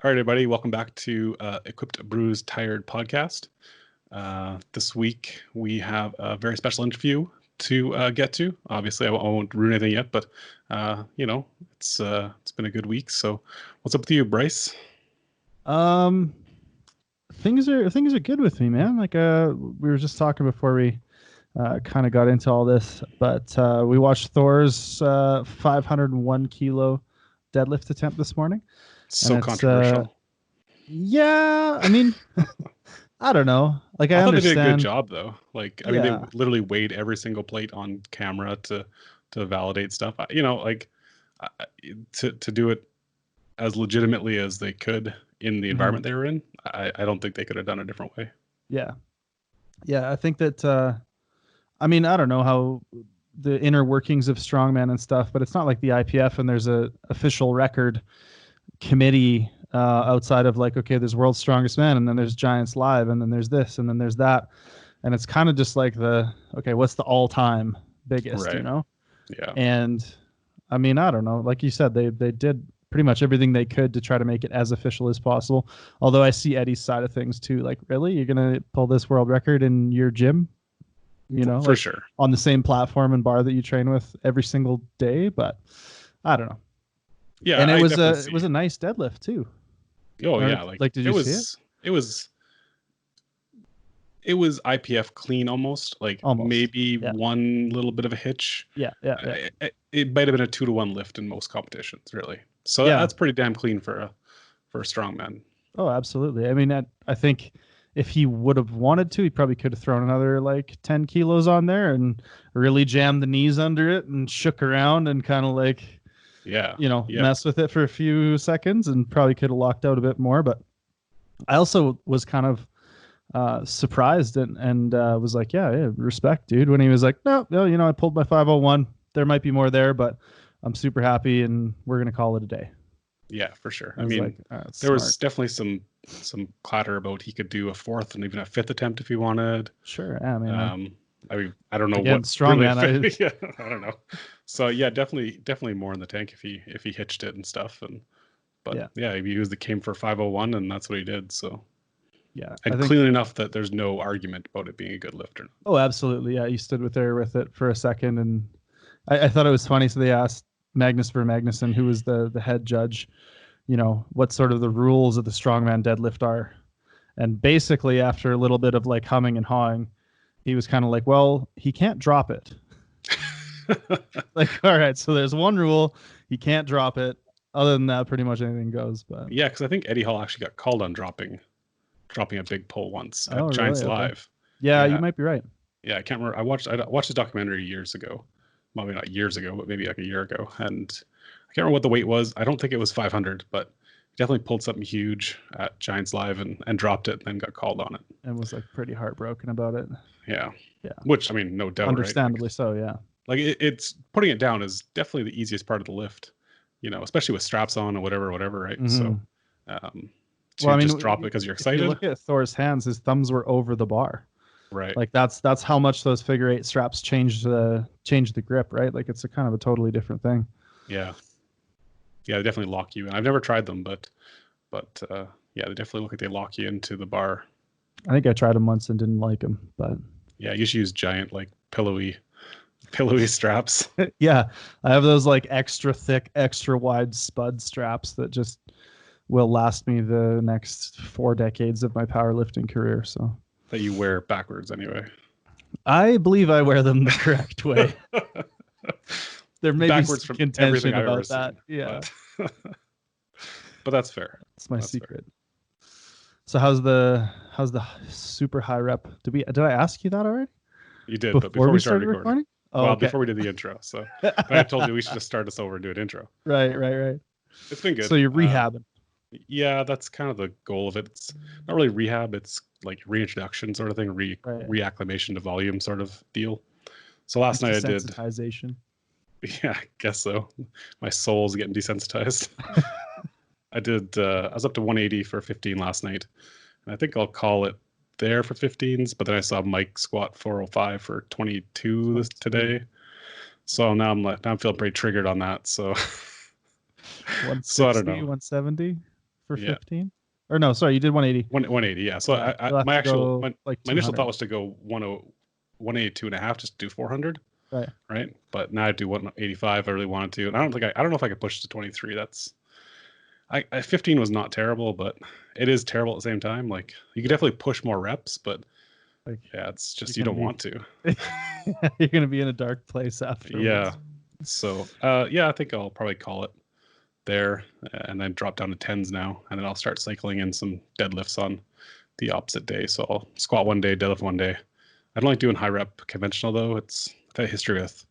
All right, everybody, welcome back to Equipped, Bruised, Tired podcast. This week we have a very special interview to get to. Obviously, I won't ruin anything yet, but it's been a good week. So, what's up with you, Bryce? Um, things are good with me, man. We were just talking before we kind of got into all this, but we watched Thor's 501 kilo deadlift attempt this morning, and So it's controversial. yeah. I mean, I don't know. Like I I thought they did a good understand. job, though. Like, I mean, they Yeah. literally weighed every single plate on camera to validate stuff. I- to do it as legitimately as they could in the Mhm. environment they were in. I don't think they could have done it a different way. Yeah. Yeah. I think that. I mean, I don't know how the inner workings of strongman and stuff, but it's not like the IPF and there's a official record committee outside of like, okay, there's world's strongest man, and then there's giants live, and then there's this, and then there's that, and it's kind of just like okay, what's the all-time biggest, Right. Yeah. and I mean, I don't know, like you said, they did pretty much everything they could to try to make it as official as possible, although I see Eddie's side of things too. Like, really, you're gonna pull this world record in your gym, For like sure. on the same platform and bar that you train with every single day? But I don't know. Yeah, And it I was definitely a it see. was a nice deadlift too. Oh Or yeah, like like, did it you see it? was it was it was IPF clean almost, like Almost. maybe Yeah. one little bit of a hitch. Yeah. Yeah. Yeah. It might have been a 2-to-1 lift in most competitions, really. So Yeah. that's pretty damn clean for a strongman. Oh, absolutely. I mean, I think if he would have wanted to, he probably could have thrown another like 10 kilos on there and really jammed the knees under it and shook around and kind of like, Yeah, yeah, mess with it for a few seconds and probably could have locked out a bit more. But I also was kind of surprised and was like, yeah, respect, dude. When he was like, no, I pulled my 501. There might be more there, but I'm super happy and we're going to call it a day. yeah, for sure. I I was mean, like, that's there was smart. definitely some clatter about he could do a fourth and even a fifth attempt if he wanted. Sure. Yeah, I mean, Um, I don't know again, what strong really. man. Yeah, I don't know. So yeah, definitely more in the tank if he hitched it and stuff. But Yeah, yeah, he was the came for 501, and that's what he did. So yeah. I and think, clean enough that there's no argument about it being a good lift or not. oh, absolutely. Yeah. You stood there with it for a second. And I thought it was funny. So they asked Magnus for Magnuson, who was the head judge, what sort of the rules of the strongman deadlift are. And basically, after a little bit of like humming and hawing, he was kind of like, well, he can't drop it. Like, all right, so there's one rule: he can't drop it. Other than that, pretty much anything goes. But Yeah, because I think Eddie Hall actually got called on dropping a big pull once oh, at really? Giants Okay. Live. Yeah, you Yeah, might be right. yeah, I can't remember. I watched the documentary years ago, maybe not years ago, but maybe like a year ago, and I can't remember what the weight was. I don't think it was 500, but he definitely pulled something huge at Giants Live and dropped it, and then got called on it. And was like pretty heartbroken about it. Yeah, Yeah, which I mean, no doubt, right? Like, understandably so. Yeah. it's putting it down is definitely the easiest part of the lift, especially with straps on or whatever, right? So, Hmm. um, Well, to I mean, just drop it because you're if you excited, look at Thor's hands, his thumbs were over the bar. right? Like that's how much those figure eight straps change the grip, right? Like it's a kind of a totally different thing. Yeah, yeah, they definitely lock you in. I've never tried them, but yeah, they definitely look like they lock you into the bar. I think I tried them once and didn't like them, but Yeah, you should use giant like pillowy straps. yeah, I have those like extra thick, extra wide spud straps that just will last me the next 4 decades of my powerlifting career. So That you wear backwards anyway. I believe I wear them the correct way. There may be Backwards some from everything contention I've ever about that. seen, Yeah, but but that's fair. it's my That's fair. secret. So how's the super high rep? Did I ask you that already You did, but before before we we started started recording, recording? Oh, well, okay. before we did the intro. So, but I told you we should just start us over and do an intro. Right. It's been So good. you're rehabbing. Yeah, that's kind of the goal of it. It's not really rehab. It's like reintroduction sort of thing, Right. reacclimation to volume sort of deal. So last night I did, Desensitization. yeah, I guess so. My soul's getting desensitized. I was up to 180 for 15 last night, and I think I'll call it there for 15s. But then I saw Mike squat 405 for 22 today, so now I'm feeling pretty triggered on that. So, so I don't 160, know. 170. for Yeah. 15? Or no, sorry, you did 180. 180, yeah. So Yeah, you'll have my to actual go like my initial 200. thought was to go 182 and a half, just do 400, Right. right? But now I do 185. I really wanted to, and I don't know if I could push to 23. That's 15 was not terrible, but it is terrible at the same time. Like you could definitely push more reps, but Like yeah, it's just you you're don't gonna want to. you're gonna be in a dark place afterwards. Yeah. So yeah, I think I'll probably call it there, and then drop down to tens now, and then I'll start cycling in some deadlifts on the opposite day. So I'll squat one day, deadlift one day. I don't like doing high rep conventional though. I've had a history with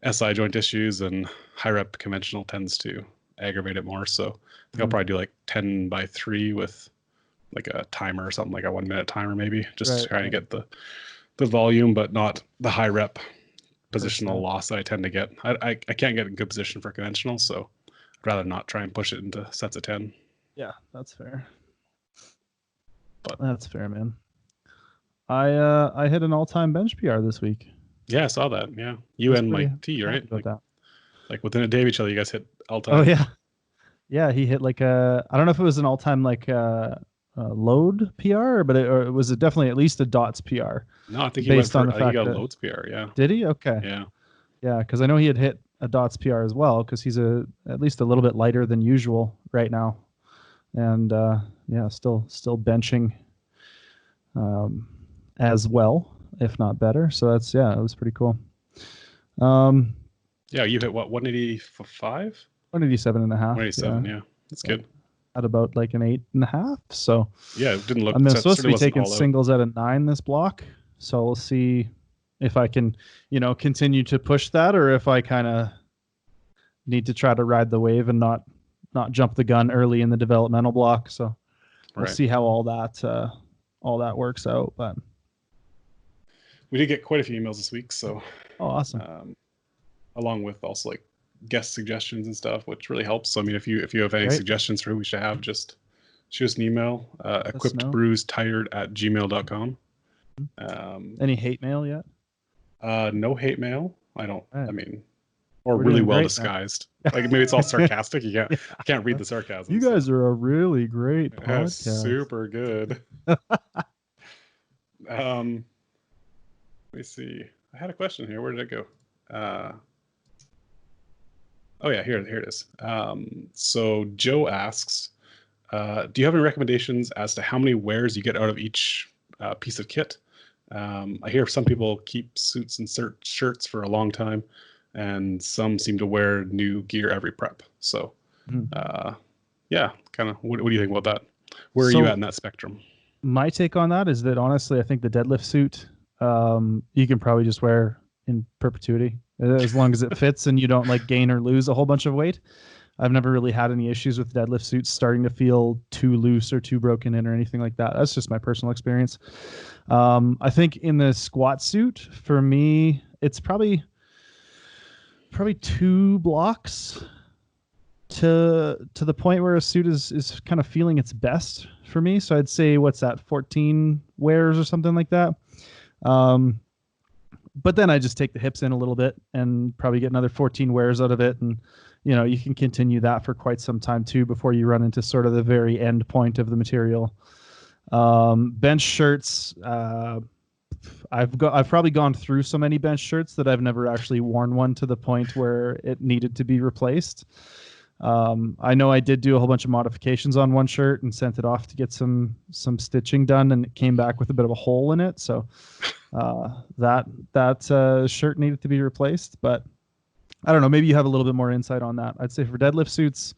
SI joint issues, and high rep conventional tends to aggravate it more. So I think I'll probably do like 10 by 3 with like a timer or something, like a 1 minute timer maybe, just trying to get the volume, but not the high rep positional loss that I tend to get. I can't get in good position for conventional, so I'd rather not try and push it into sets of 10. Yeah, that's fair. But that's fair, man. I hit an all-time bench PR this week. Yeah, I saw that. Yeah, you and Mike T, right? Like within a day of each other, you guys hit all-time. Oh yeah, yeah. He hit like I don't know if it was an all-time like load PR, but it was definitely at least a dots PR. No, I think he went for, he got a loads PR. Yeah. Did he? Okay. Yeah. Yeah, because I know he had hit a dots PR as well, because he's at least a little bit lighter than usual right now, and yeah, still benching as well, if not better. So it was pretty cool. Yeah, you hit what, 185? 187 and a half. 187, yeah. That's good. At about like an 8.5. So yeah, it didn't look. I'm supposed to be taking singles at a 9 this block. So we'll see if I can, continue to push that, or if I kind of need to try to ride the wave and not jump the gun early in the developmental block. So we'll see how all that works out. But we did get quite a few emails this week. So awesome. Along with also like guest suggestions and stuff, which really helps. So I mean, if you have any suggestions for who we should have, just shoot us an email, equippedbruisetired@gmail.com. Any hate mail yet? No hate mail. I don't. Right. I mean, or we're really well disguised. Like maybe it's all sarcastic. I can't read the sarcasm. You guys are a really great podcast. Yeah, super good. Let me see. I had a question here. Where did it go? Oh yeah, here it is. So Joe asks, do you have any recommendations as to how many wears you get out of each piece of kit? I hear some people keep suits and shirts for a long time, and some seem to wear new gear every prep. So, yeah, kind of. What do you think about that? Where are you at in that spectrum? My take on that is that honestly, I think the deadlift suit you can probably just wear in perpetuity, as long as it fits and you don't like gain or lose a whole bunch of weight. I've never really had any issues with deadlift suits starting to feel too loose or too broken in or anything like that. That's just my personal experience. I think in the squat suit, for me, it's probably 2 blocks to the point where a suit is kind of feeling its best for me. So I'd say, what's that, 14 wears or something like that. But then I just take the hips in a little bit and probably get another 14 wears out of it. And, you can continue that for quite some time too, before you run into sort of the very end point of the material. Bench shirts. I've probably gone through so many bench shirts that I've never actually worn one to the point where it needed to be replaced. I know I did do a whole bunch of modifications on one shirt and sent it off to get some stitching done, and it came back with a bit of a hole in it. So that shirt needed to be replaced. But I don't know, maybe you have a little bit more insight on that. I'd say for deadlift suits,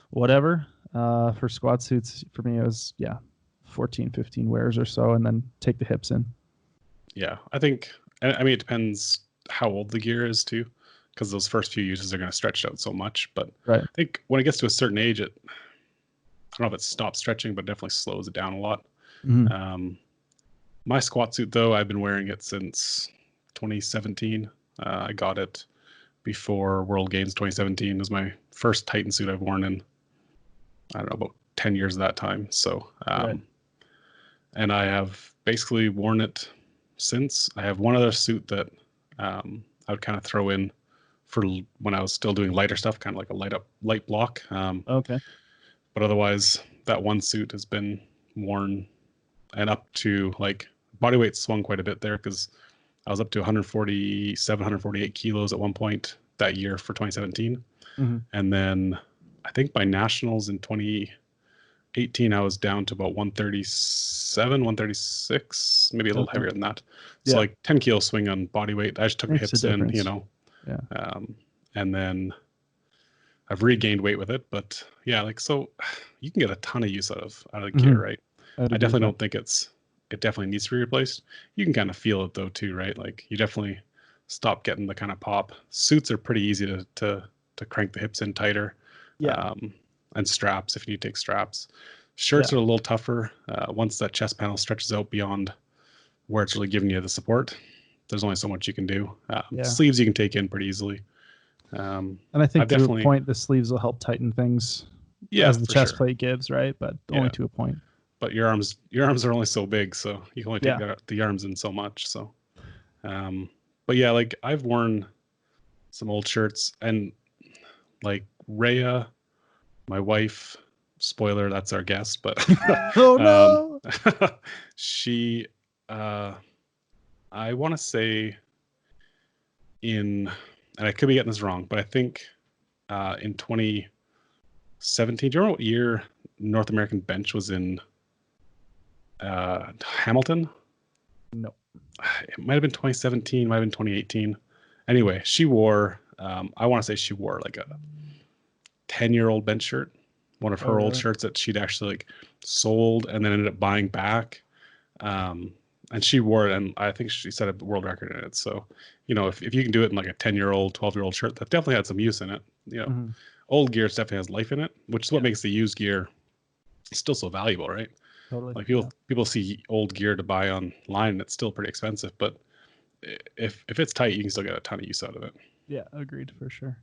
whatever. For squat suits, for me, it was 14, 15 wears or so, and then take the hips in. Yeah, I think, I mean, it depends how old the gear is too, because those first few uses are going to stretch out so much. But I think when it gets to a certain age, I don't know if it stops stretching, but definitely slows it down a lot. Mm-hmm. My squat suit, though, I've been wearing it since 2017. I got it before World Games 2017. It was my first Titan suit I've worn in, I don't know, about 10 years at that time. So, and I have basically worn it since. I have one other suit that I would kind of throw in for when I was still doing lighter stuff, kind of like a light block. But But otherwise, that one suit has been worn, and up to like body weight swung quite a bit there because I was up to 147, 148 kilos at one point that year for 2017. Mm-hmm. And then I think by nationals in 2018, I was down to about 137, 136, maybe a little heavier than that. So like 10 kilo swing on body weight. I just took the hips in, you know. Yeah. And then I've regained weight with it, but yeah, like, so you can get a ton of use out of the gear, right? I definitely don't think it definitely needs to be replaced. You can kind of feel it though too, right? Like you definitely stop getting the kind of pop. Suits are pretty easy to crank the hips in tighter. Yeah. And straps if you need to take straps. Shirts are a little tougher. Once that chest panel stretches out beyond where it's really giving you the support, there's only so much you can do. Sleeves you can take in pretty easily. And I think to a point, the sleeves will help tighten things as the chest plate gives, right? But only to a point. But your arms are only so big, so you can only take the arms in so much. So, but yeah, like I've worn some old shirts, and like Rhaea, my wife, spoiler, that's our guest, but oh no, she, I want to say and I could be getting this wrong, but I think in 2017, do you remember what year North American bench was in Hamilton? No. It might have been 2017, might have been 2018. Anyway, she wore, I want to say she wore like a 10-year-old bench shirt, one of her old shirts that she'd actually like sold and then ended up buying back. And she wore it, and I think she set a world record in it. So, you know, if you can do it in like a 10-year-old, 12-year-old shirt, that definitely had some use in it. You know, old gear definitely has life in it, which is what makes the used gear still so valuable, right? Totally. Like people see old gear to buy online, and it's still pretty expensive. But if it's tight, you can still get a ton of use out of it. Yeah, agreed, for sure.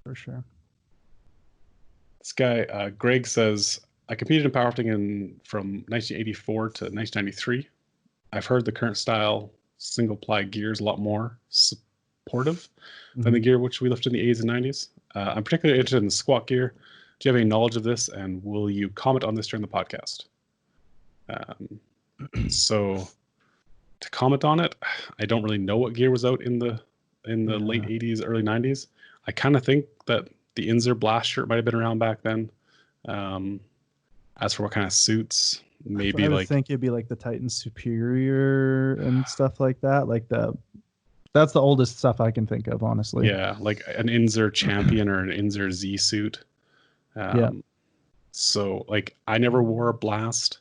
For sure. This guy, Greg, says, I competed in powerlifting from 1984 to 1993. I've heard the current style single ply gear is a lot more supportive than the gear which we lifted in the 80s and 90s. I'm particularly interested in the squat gear. Do you have any knowledge of this, and will you comment on this during the podcast? So to comment on it, I don't really know what gear was out in the late 80s, early 90s. I kind of think that the Inzer Blast shirt might have been around back then. As for what kind of suits, maybe I would think it'd be like the Titan Superior and stuff like that. Like that's the oldest stuff I can think of, honestly. Yeah, like an Inzer Champion or an Inzer Z suit. So like I never wore a Blast.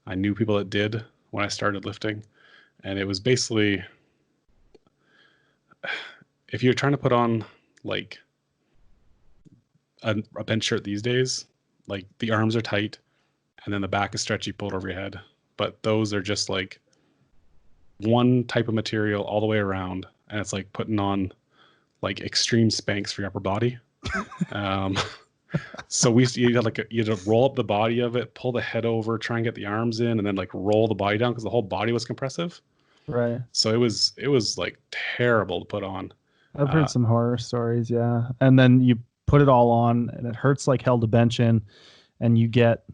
I knew people that did when I started lifting, and it was basically, if you're trying to put on like a bench shirt these days, like the arms are tight and then the back is stretchy pulled over your head, but those are just like one type of material all the way around, and it's like putting on like extreme Spanx for your upper body. So you had to roll up the body of it, pull the head over, try and get the arms in, and then like roll the body down because the whole body was compressive. Right. So it was like terrible to put on. I've heard some horror stories, yeah. And then you put it all on, and it hurts like hell to bench in, and you get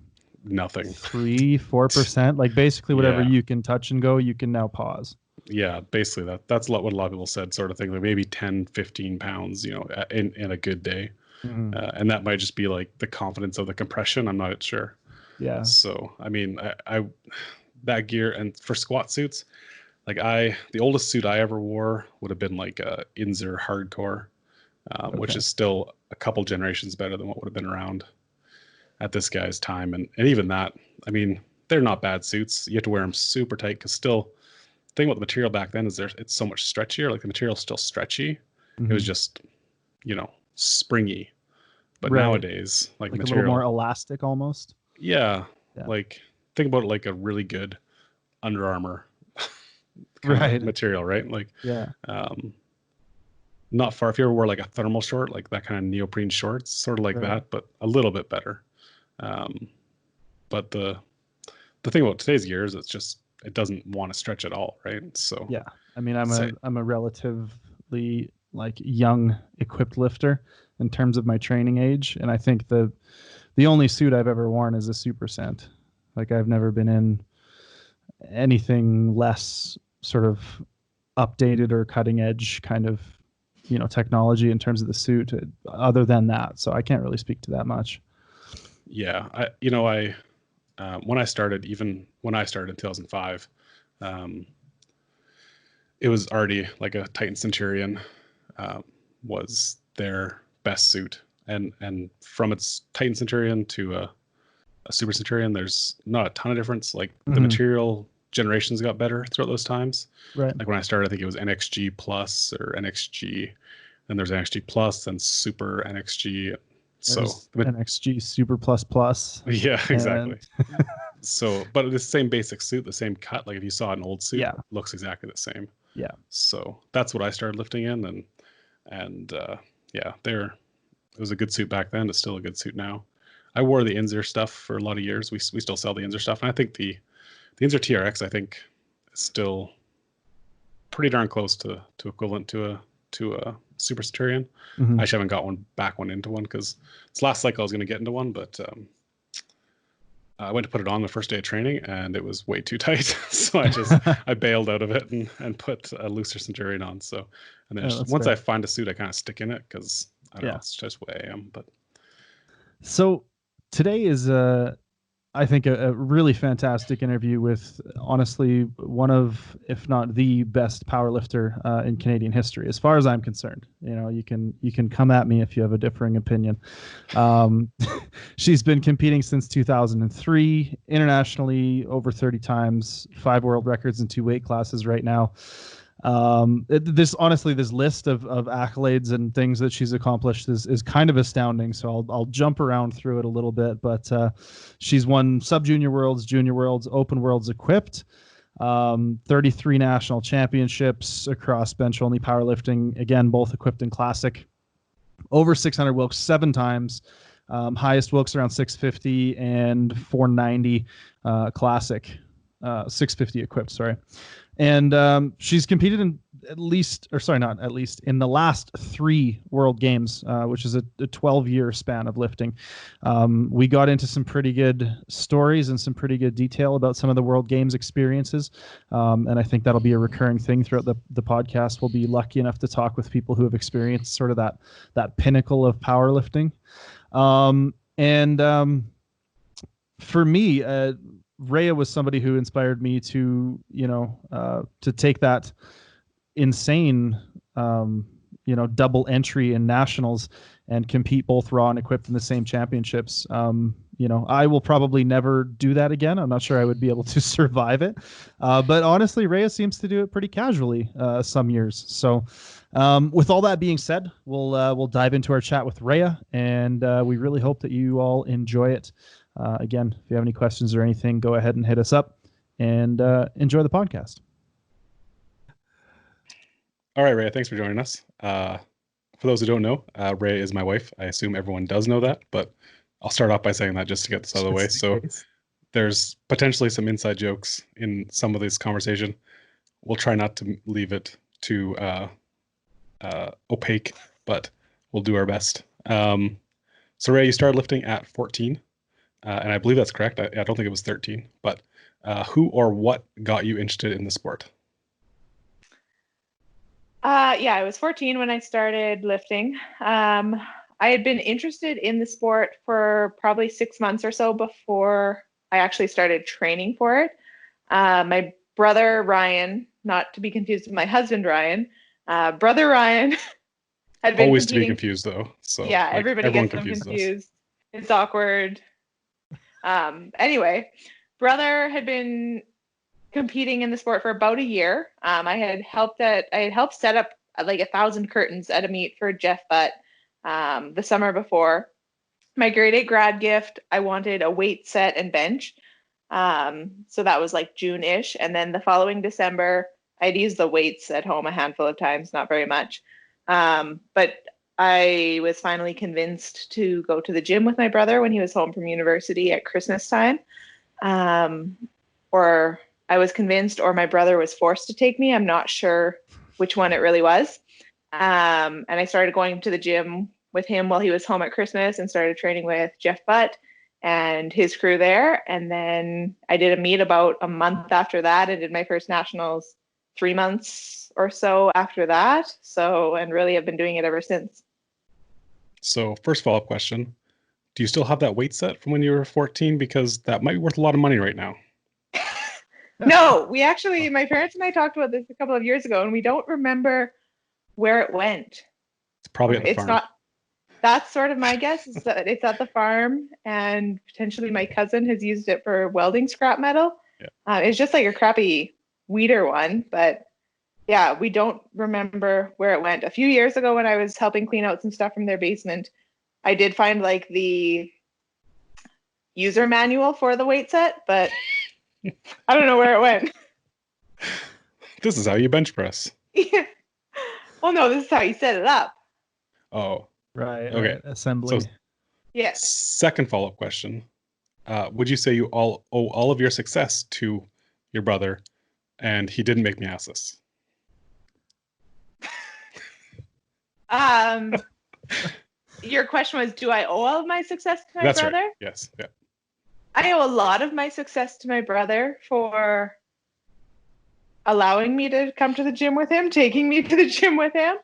nothing. 3-4%, like basically whatever you can touch and go, you can now pause. Yeah, basically that's what a lot of people said, sort of thing, like maybe 10-15 pounds, you know, in a good day. And that might just be like the confidence of the compression. I'm not sure. Yeah. So I mean, I that gear, and for squat suits, like the oldest suit I ever wore would have been like a Inzer Hardcore, which is still a couple generations better than what would have been around at this guy's time. And even that, I mean, they're not bad suits. You have to wear them super tight because still, the thing about the material back then is it's so much stretchier. Like the material's still stretchy. It was just, you know, springy. But nowadays, like material, a little more elastic almost. Yeah. Like think about it like a really good Under Armour kind of material, right? Like not far. If you ever wear like a thermal short, like that kind of neoprene shorts, sort of like that, but a little bit better. But the thing about today's gear is it doesn't want to stretch at all, right? So yeah, I mean, I'm a relatively like young equipped lifter in terms of my training age, and I think the the only suit I've ever worn is a Super Scent. Like I've never been in anything less sort of updated or cutting edge kind of, technology in terms of the suit other than that. So I can't really speak to that much. Yeah. When I started in 2005, it was already like a Titan Centurion was their best suit. And from its Titan Centurion to a Super Centurion, there's not a ton of difference. Like the material generations got better throughout those times. Right. Like when I started, I think it was NXG Plus or NXG. Then there's NXG Plus, then Super NXG. So NXG Super Plus Plus. Yeah, exactly. So, but the same basic suit, the same cut. Like if you saw an old suit, it looks exactly the same. Yeah. So that's what I started lifting in, and yeah, it was a good suit back then. It's still a good suit now. I wore the Inzer stuff for a lot of years. We still sell the Inzer stuff, and I think the Inzer TRX I think is still pretty darn close to equivalent to a Super Centurion. I just haven't got one into one because it's last cycle I was going to get into one, but I went to put it on the first day of training and it was way too tight. So I bailed out of it and put a looser Centurion on. So, and then once I find a suit, I kind of stick in it because I don't know, it's just the way I am. But so today is I think a really fantastic interview with honestly one of, if not the best powerlifter in Canadian history, as far as I'm concerned. You can come at me if you have a differing opinion. She's been competing since 2003 internationally, over 30 times, 5 world records in 2 weight classes right now. This list of accolades and things that she's accomplished is kind of astounding. So I'll jump around through it a little bit, but she's won sub junior worlds, junior worlds, open worlds equipped, 33 national championships across bench only powerlifting, again, both equipped and classic, over 600 wilks 7 times, highest wilks around 650 and 490, classic, 650 equipped. Sorry. And she's competed in in the last 3 World Games, which is a 12-year span of lifting. We got into some pretty good stories and some pretty good detail about some of the World Games experiences. And I think that'll be a recurring thing throughout the podcast. We'll be lucky enough to talk with people who have experienced sort of that pinnacle of powerlifting. For me, Rhaea was somebody who inspired me to take that insane, double entry in nationals and compete both raw and equipped in the same championships. I will probably never do that again. I'm not sure I would be able to survive it. But honestly, Rhaea seems to do it pretty casually some years. So with all that being said, we'll dive into our chat with Rhaea, and we really hope that you all enjoy it. Again, if you have any questions or anything, go ahead and hit us up and enjoy the podcast. All right, Rhaea, thanks for joining us. For those who don't know, Rhaea is my wife. I assume everyone does know that, but I'll start off by saying that just to get this out of the way. So there's potentially some inside jokes in some of this conversation. We'll try not to leave it too opaque, but we'll do our best. So Rhaea, you started lifting at 14. And I believe that's correct. I don't think it was 13. But who or what got you interested in the sport? I was 14 when I started lifting. I had been interested in the sport for probably 6 months or so before I actually started training for it. My brother, Ryan, not to be confused with my husband, Ryan, brother Ryan had been always competing. To be confused, though. So yeah, everybody gets them confused. It's awkward. Anyway, brother had been competing in the sport for about a year. I had helped set up like 1,000 curtains at a meet for Jeff Butt the summer before. My grade 8 grad gift, I wanted a weight set and bench. So that was like June-ish. And then the following December, I'd used the weights at home a handful of times, not very much. But I was finally convinced to go to the gym with my brother when he was home from university at Christmas time. Or I was convinced, or my brother was forced to take me. I'm not sure which one it really was. And I started going to the gym with him while he was home at Christmas and started training with Jeff Butt and his crew there. And then I did a meet about a month after that and did my first nationals 3 months or so after that. So, and really have been doing it ever since. So first follow-up question, do you still have that weight set from when you were 14? Because that might be worth a lot of money right now. No, we actually, my parents and I talked about this a couple of years ago, and we don't remember where it went. It's probably at the farm. That's sort of my guess, is that it's at the farm, and potentially my cousin has used it for welding scrap metal. Yeah. It's just like a crappy weeder one, but yeah, we don't remember where it went. A few years ago when I was helping clean out some stuff from their basement, I did find like the user manual for the weight set, but I don't know where it went. This is how you bench press. Yeah. Well, no, this is how you set it up. Oh. Right. Okay. Right. Assembly. So, yes. Second follow-up question. Would you say you all owe all of your success to your brother and he didn't make me ask this? Your question was, do I owe all of my success to my brother? Right. Yes. Yeah. I owe a lot of my success to my brother for allowing me to come to the gym with him, taking me to the gym with him.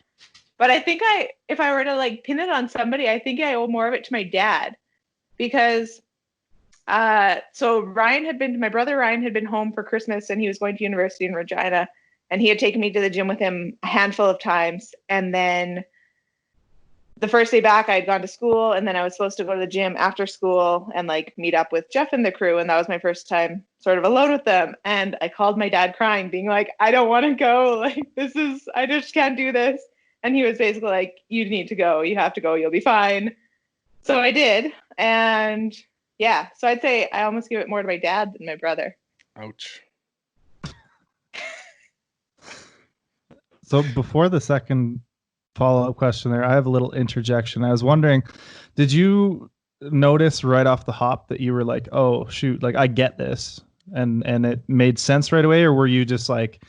But I think if I were to like pin it on somebody, I think I owe more of it to my dad, because so my brother Ryan had been home for Christmas and he was going to university in Regina, and he had taken me to the gym with him a handful of times. And then the first day back, I had gone to school, and then I was supposed to go to the gym after school and like meet up with Jeff and the crew. And that was my first time sort of alone with them. And I called my dad crying, being like, I don't want to go. Like, I just can't do this. And he was basically like, you need to go. You have to go. You'll be fine. So I did. And yeah, so I'd say I almost give it more to my dad than my brother. Ouch. So before the second follow-up question there, I have a little interjection. I was wondering, did you notice right off the hop that you were like, oh shoot, like I get this, and it made sense right away? Or were you just like,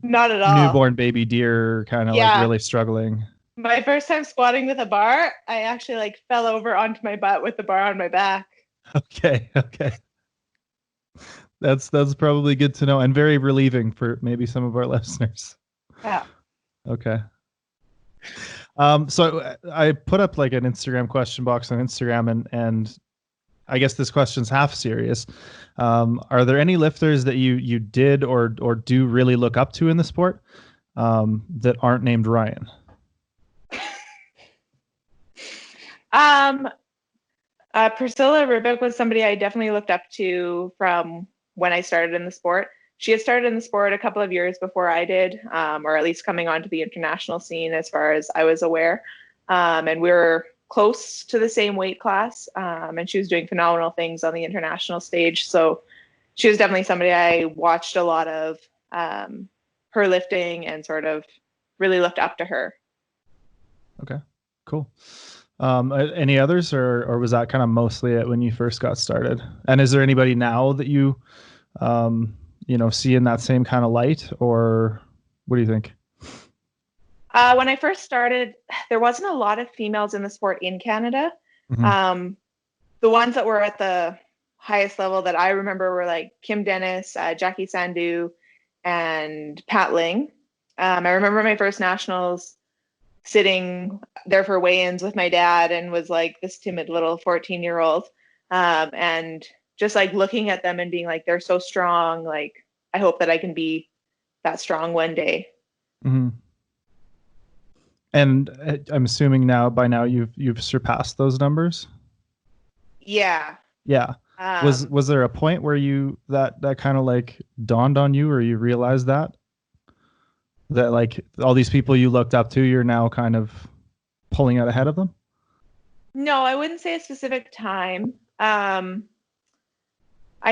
not at all, newborn baby deer kind of like really struggling? My first time squatting with a bar, I actually like fell over onto my butt with the bar on my back. Okay. That's probably good to know, and very relieving for maybe some of our listeners. Yeah. Okay. So I put up like an Instagram question box on Instagram, and I guess this question's half serious. Are there any lifters that you did or do really look up to in the sport that aren't named Ryan? Priscilla Rubik was somebody I definitely looked up to from when I started in the sport. She had started in the sport a couple of years before I did, or at least coming onto the international scene as far as I was aware. And we were close to the same weight class, and she was doing phenomenal things on the international stage. So she was definitely somebody I watched a lot of her lifting and sort of really looked up to her. Okay, cool. Any others, or was that kind of mostly it when you first got started? And is there anybody now that you see in that same kind of light, or what do you think? When I first started, there wasn't a lot of females in the sport in Canada. Mm-hmm. The ones that were at the highest level that I remember were like Kim Dennis, Jackie Sandu, and Pat Ling. I remember my first nationals sitting there for weigh-ins with my dad, and was like this timid little 14-year-old. And just like looking at them and being like, they're so strong. Like, I hope that I can be that strong one day. Mm-hmm. And I'm assuming by now you've surpassed those numbers. Yeah. Yeah. Was there a point where that kind of like dawned on you, or you realized that like all these people you looked up to, you're now kind of pulling out ahead of them? No, I wouldn't say a specific time. I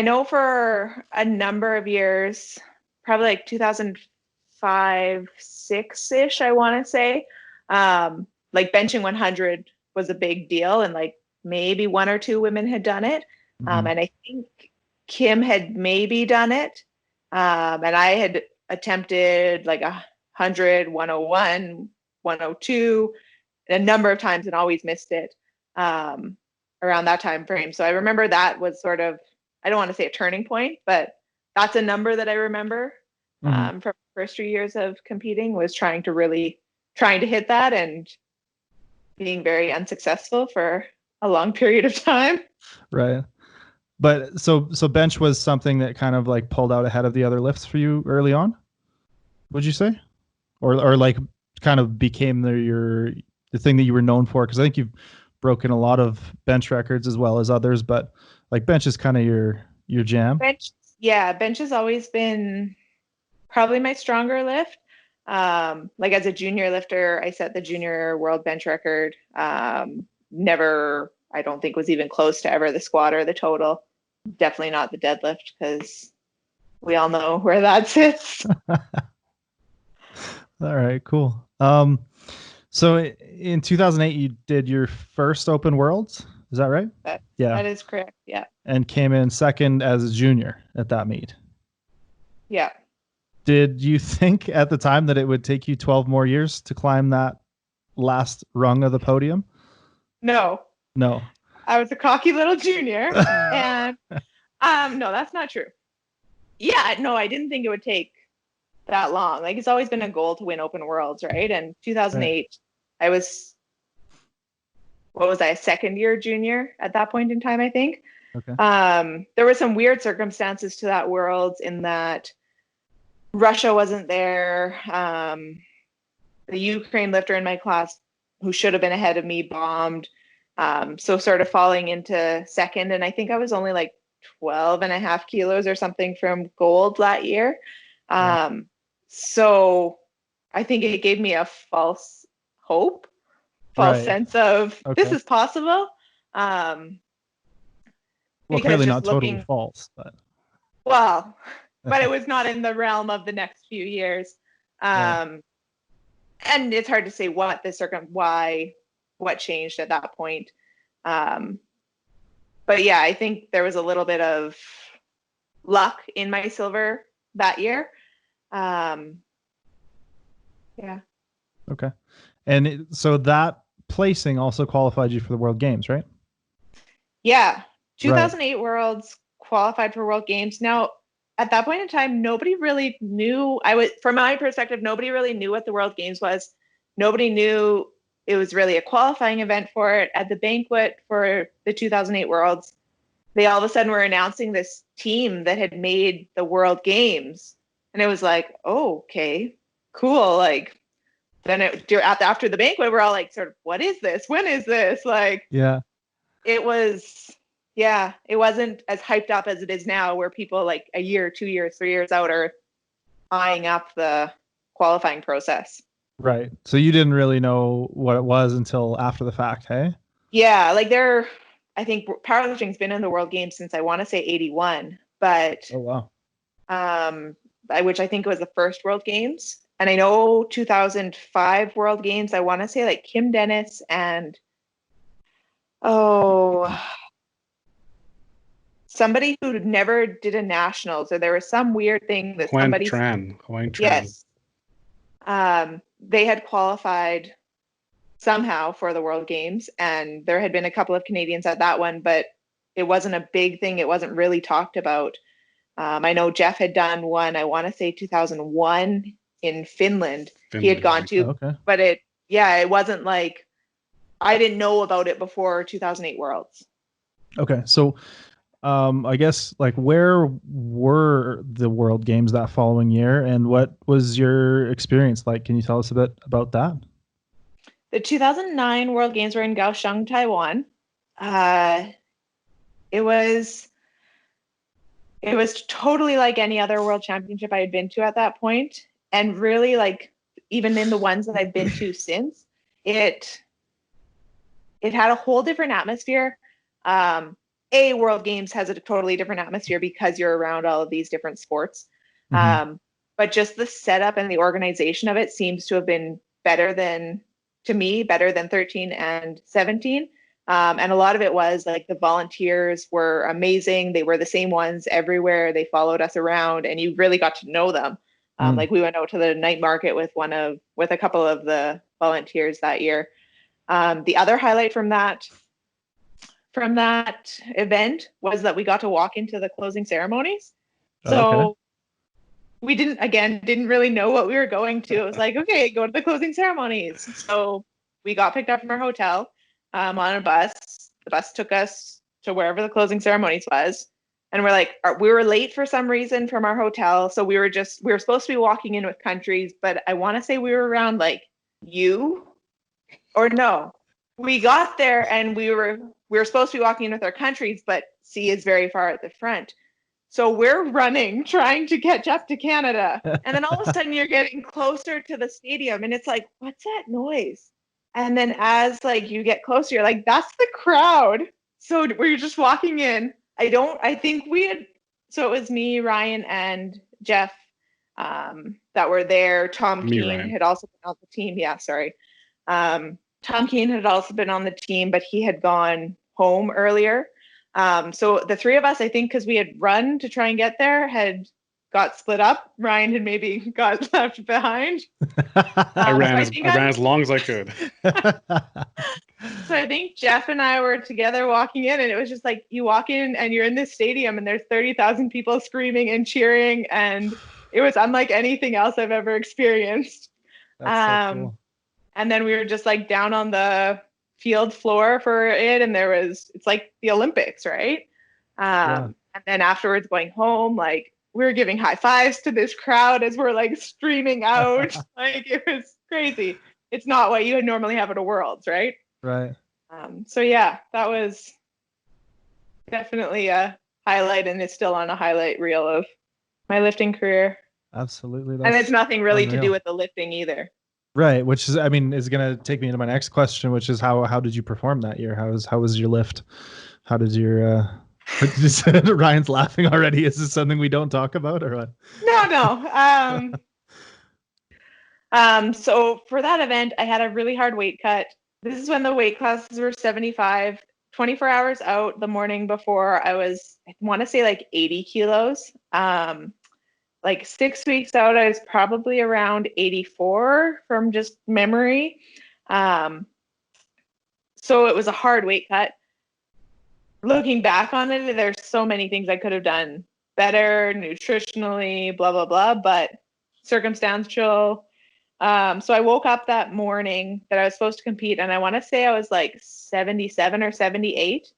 know for a number of years, probably like 2005, 6-ish, I want to say, like benching 100 was a big deal, and like maybe one or two women had done it. Mm-hmm. And I think Kim had maybe done it. And I had attempted like 100, 101, 102, a number of times and always missed it around that time frame. So I remember that was sort of, I don't want to say a turning point, but that's a number that I remember from the first 3 years of competing, was trying to hit that and being very unsuccessful for a long period of time. Right. But so bench was something that kind of like pulled out ahead of the other lifts for you early on, would you say? Or like kind of became the thing that you were known for? Because I think you've broken a lot of bench records as well as others, but like bench is kind of your jam. Bench has always been probably my stronger lift. Like as a junior lifter, I set the junior world bench record. Never, I don't think, was even close to ever the squat or the total. Definitely not the deadlift, because we all know where that sits. All right, cool. So in 2008, you did your first Open Worlds. Is that right? That is correct. Yeah. And came in second as a junior at that meet. Yeah. Did you think at the time that it would take you 12 more years to climb that last rung of the podium? No. I was a cocky little junior, and no, that's not true. Yeah, no, I didn't think it would take that long. Like, it's always been a goal to win Open Worlds, right? And 2008, I was, a second year junior at that point in time, I think. Okay. There were some weird circumstances to that Worlds, in that Russia wasn't there. The Ukraine lifter in my class, who should have been ahead of me, bombed. So sort of falling into second, and I think I was only like 12 and a half kilos or something from gold that year. So I think it gave me a false hope, sense of this is possible. Well, clearly not totally false, but it was not in the realm of the next few years. And it's hard to say what changed at that point. But yeah, I think there was a little bit of luck in my silver that year. Yeah. Okay. And so that placing also qualified you for the World Games, right? Yeah. 2008 Worlds qualified for World Games. Now, at that point in time, nobody really knew. From my perspective, nobody really knew what the World Games was. Nobody knew it was really a qualifying event for it. At the banquet for the 2008 Worlds, they all of a sudden were announcing this team that had made the World Games. And it was like, oh, okay, cool. Like, then after the banquet, we're all like, sort of, what is this? When is this? Like, it wasn't as hyped up as it is now, where people like a year, 2 years, 3 years out are eyeing up the qualifying process. Right. So you didn't really know what it was until after the fact, hey? Yeah, like I think powerlifting's been in the World Games since I want to say 81, but oh wow, which I think was the first World Games. And I know 2005 World Games, I want to say like Kim Dennis and somebody who never did a nationals, or there was some weird thing that Huang Tran. Yes. They had qualified somehow for the World Games, and there had been a couple of Canadians at that one, but it wasn't a big thing. It wasn't really talked about. I know Jeff had done one, I want to say 2001 in Finland. He had gone to, but it wasn't like, I didn't know about it before 2008 Worlds. Okay. So I guess, like, where were the World Games that following year, and what was your experience like? Can you tell us a bit about that? The 2009 World Games were in Kaohsiung, Taiwan. It was totally like any other World Championship I had been to at that point, and really, like, even in the ones that I've been to since, it had a whole different atmosphere. World Games has a totally different atmosphere because you're around all of these different sports. But just the setup and the organization of it seems to have been better than 13 and 17. And a lot of it was like the volunteers were amazing. They were the same ones everywhere. They followed us around, and you really got to know them. Like, we went out to the night market with a couple of the volunteers that year. The other highlight from that event was that we got to walk into the closing ceremonies. So we didn't really know what we were going to. It was like, okay, go to the closing ceremonies. So we got picked up from our hotel on a bus. The bus took us to wherever the closing ceremonies was. And we were late for some reason from our hotel. So we were supposed to be walking in with countries, but I want to say we were around like you or no. We got there and we were supposed to be walking in with our countries, but C is very far at the front. So we're running, trying to catch up to Canada. And then all of a sudden you're getting closer to the stadium and it's like, what's that noise? And then as like you get closer, you're like, that's the crowd. So we're just walking in. So it was me, Ryan, and Jeff that were there. Tom Keane had also been on the team. Yeah, sorry. Tom Keane had also been on the team, but he had gone home earlier. So the three of us, I think, because we had run to try and get there, had got split up. Ryan had maybe got left behind. I ran as long as I could. So I think Jeff and I were together walking in, and it was just like you walk in and you're in this stadium and there's 30,000 people screaming and cheering, and it was unlike anything else I've ever experienced. That's so cool. And then we were just like down on the field floor for it, and it's like the Olympics, right? And then afterwards going home, like we were giving high fives to this crowd as we're like streaming out. Like it was crazy. It's not what you would normally have at a Worlds, right? Right. So yeah, that was definitely a highlight, and it's still on a highlight reel of my lifting career. Absolutely. And it's nothing really to do with the lifting either. Right, which is, I mean, is going to take me into my next question, which is how did you perform that year? How was your lift? How did your Ryan's laughing already. Is this something we don't talk about or what? No. So for that event, I had a really hard weight cut. This is when the weight classes were 75, 24 hours out. The morning before I want to say like 80 kilos. Like 6 weeks out, I was probably around 84 from just memory. So it was a hard weight cut. Looking back on it, there's so many things I could have done better nutritionally, blah, blah, blah, but circumstantial. So I woke up that morning that I was supposed to compete, and I want to say I was like 77 or 78.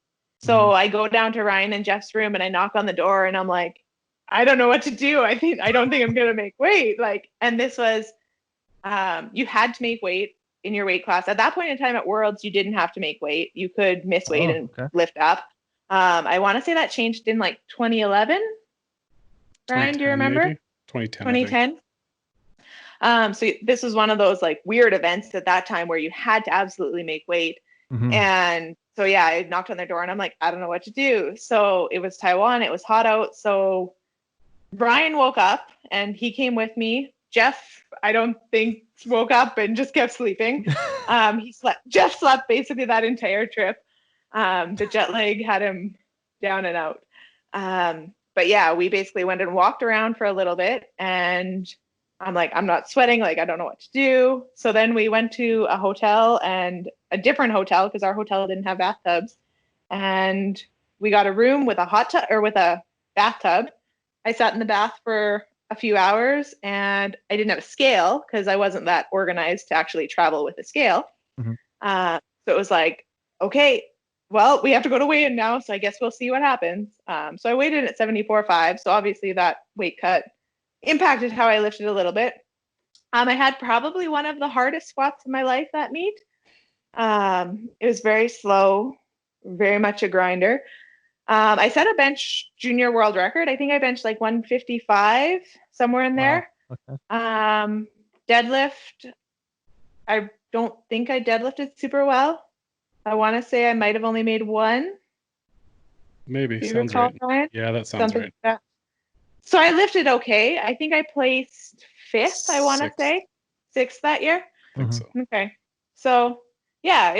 So I go down to Ryan and Jeff's room and I knock on the door and I'm like, I don't know what to do. I don't think I'm going to make weight. And this was, you had to make weight in your weight class. At that point in time at Worlds, you didn't have to make weight. You could miss weight and lift up. I want to say that changed in like 2011. Ryan, do you remember? Maybe? 2010. So this was one of those like weird events at that time where you had to absolutely make weight. And so, yeah, I knocked on their door and I'm like, I don't know what to do. So it was Taiwan. It was hot out. So Brian woke up and he came with me. Jeff, I don't think woke up and just kept sleeping. Jeff slept basically that entire trip. The jet lag had him down and out. But yeah, we basically went and walked around for a little bit and I'm like, I'm not sweating. Like, I don't know what to do. So then we went to a hotel, and a different hotel because our hotel didn't have bathtubs. And we got a room with a hot tub or with a bathtub. I sat in the bath for a few hours and I didn't have a scale because I wasn't that organized to actually travel with a scale. So it was like, okay, well, we have to go to weigh-in now. So I guess we'll see what happens. So I weighed in at 74.5. So obviously that weight cut impacted how I lifted a little bit. I had probably one of the hardest squats in my life that meet. It was very slow, very much a grinder. I set a bench junior world record. I think I benched like 155, somewhere in there. Wow. Okay. Deadlift, I don't think I deadlifted super well. I want to say I might have only made one. Maybe. Sounds right. Ryan? Yeah, that sounds right. Like that. So I lifted okay. I think I placed 5th, I want to say. 6th that year. I think so. Okay. So yeah,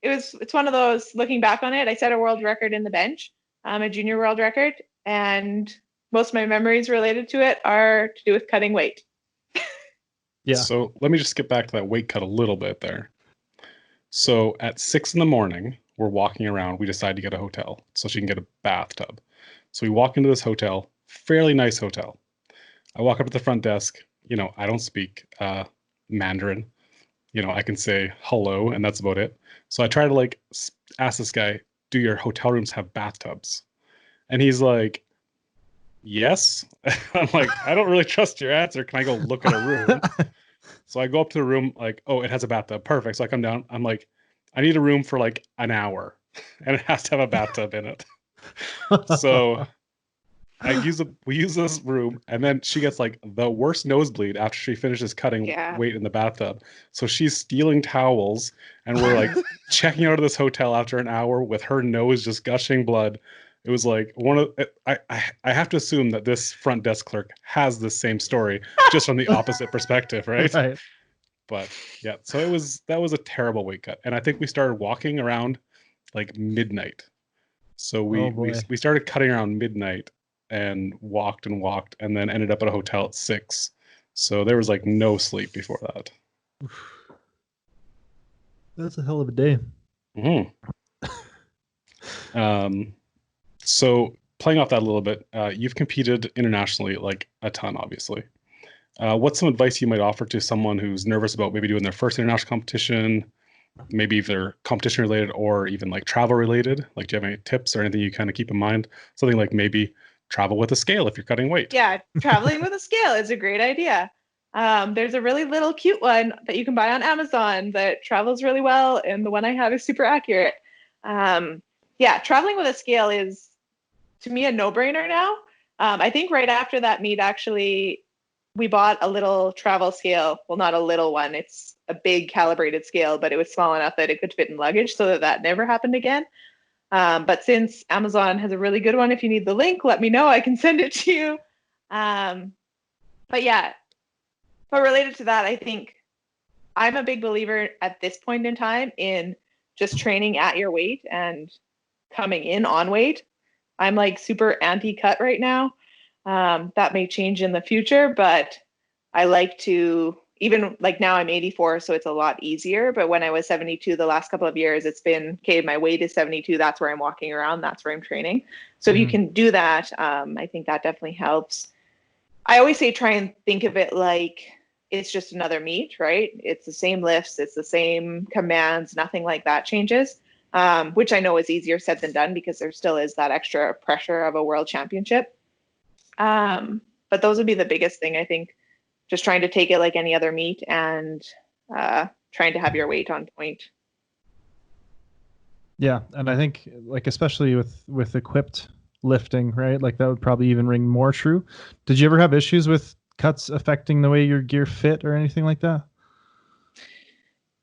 it's one of those, looking back on it, I set a world record in the bench, a junior world record, and most of my memories related to it are to do with cutting weight. Yeah. So let me just get back to that weight cut a little bit there. So at 6 in the morning, we're walking around. We decide to get a hotel so she can get a bathtub. So we walk into this hotel, fairly nice hotel. I walk up to the front desk. I don't speak Mandarin. I can say hello, and that's about it. So I try to ask this guy, do your hotel rooms have bathtubs? And he's like, yes. I'm like, I don't really trust your answer. Can I go look at a room? So I go up to the room, like, oh, it has a bathtub. Perfect. So I come down. I'm like, I need a room for like an hour, and it has to have a bathtub in it. So we use this room, and then she gets like the worst nosebleed after she finishes cutting weight in the bathtub. So she's stealing towels, and we're like checking out of this hotel after an hour with her nose just gushing blood. It was like I have to assume that this front desk clerk has the same story, just from the opposite perspective, right? Right. But yeah, so that was a terrible weight cut, and I think we started walking around like midnight. So we started cutting around midnight and walked, and then ended up at a hotel at 6. So there was like no sleep before that. That's a hell of a day. So playing off that a little bit, you've competed internationally like a ton, obviously. What's some advice you might offer to someone who's nervous about maybe doing their first international competition, maybe either competition related or even like travel related? Like, do you have any tips or anything you kind of keep in mind? Something like maybe travel with a scale if you're cutting weight. Yeah, traveling with a scale is a great idea. There's a really little cute one that you can buy on Amazon that travels really well, and the one I have is super accurate. Yeah, traveling with a scale is, to me, a no-brainer now. I think right after that meet, actually, we bought a little travel scale. Well, not a little one. It's a big calibrated scale, but it was small enough that it could fit in luggage, so that never happened again. But since Amazon has a really good one, if you need the link, let me know. I can send it to you. But yeah, but related to that, I think I'm a big believer at this point in time in just training at your weight and coming in on weight. I'm like super anti-cut right now. That may change in the future, but I like to, even like now I'm 84, so it's a lot easier. But when I was 72, the last couple of years, it's been, okay, my weight is 72. That's where I'm walking around. That's where I'm training. So if you can do that, I think that definitely helps. I always say, try and think of it like it's just another meet, right? It's the same lifts. It's the same commands. Nothing like that changes, which I know is easier said than done because there still is that extra pressure of a world championship. But those would be the biggest thing, I think. Just trying to take it like any other meet and trying to have your weight on point. Yeah, and I think like especially with equipped lifting, right? Like that would probably even ring more true. Did you ever have issues with cuts affecting the way your gear fit or anything like that?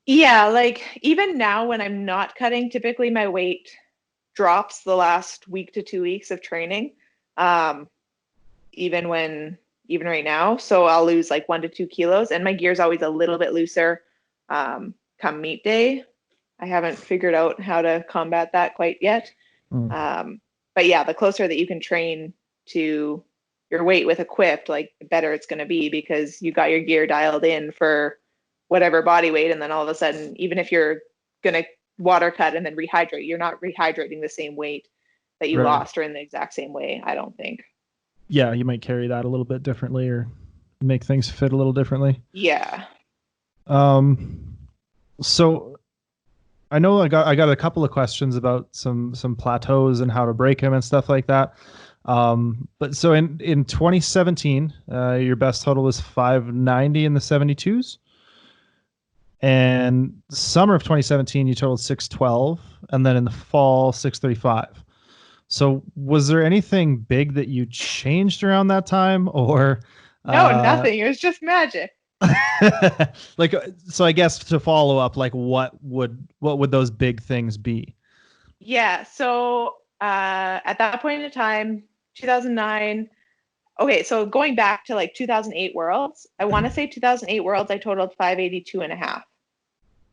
Yeah, like even now when I'm not cutting, typically my weight drops the last week to 2 weeks of training. Even right now. So I'll lose like 1 to 2 kilos, and my gear's always a little bit looser come meet day. I haven't figured out how to combat that quite yet. But yeah, the closer that you can train to your weight with equipped, like the better it's going to be because you got your gear dialed in for whatever body weight. And then all of a sudden, even if you're going to water cut and then rehydrate, you're not rehydrating the same weight that you lost or in the exact same way, I don't think. Yeah, you might carry that a little bit differently or make things fit a little differently. Yeah. So I know I got a couple of questions about some plateaus and how to break them and stuff like that. But so in 2017, your best total was 590 in the 72s. And summer of 2017, you totaled 612, and then in the fall, 635. So was there anything big that you changed around that time, or no, nothing? It was just magic. Like, so I guess to follow up, like what would those big things be? Yeah. So at that point in time, 2009. Okay, so going back to like 2008 Worlds, I want to say 2008 Worlds, I totaled 582 and a half.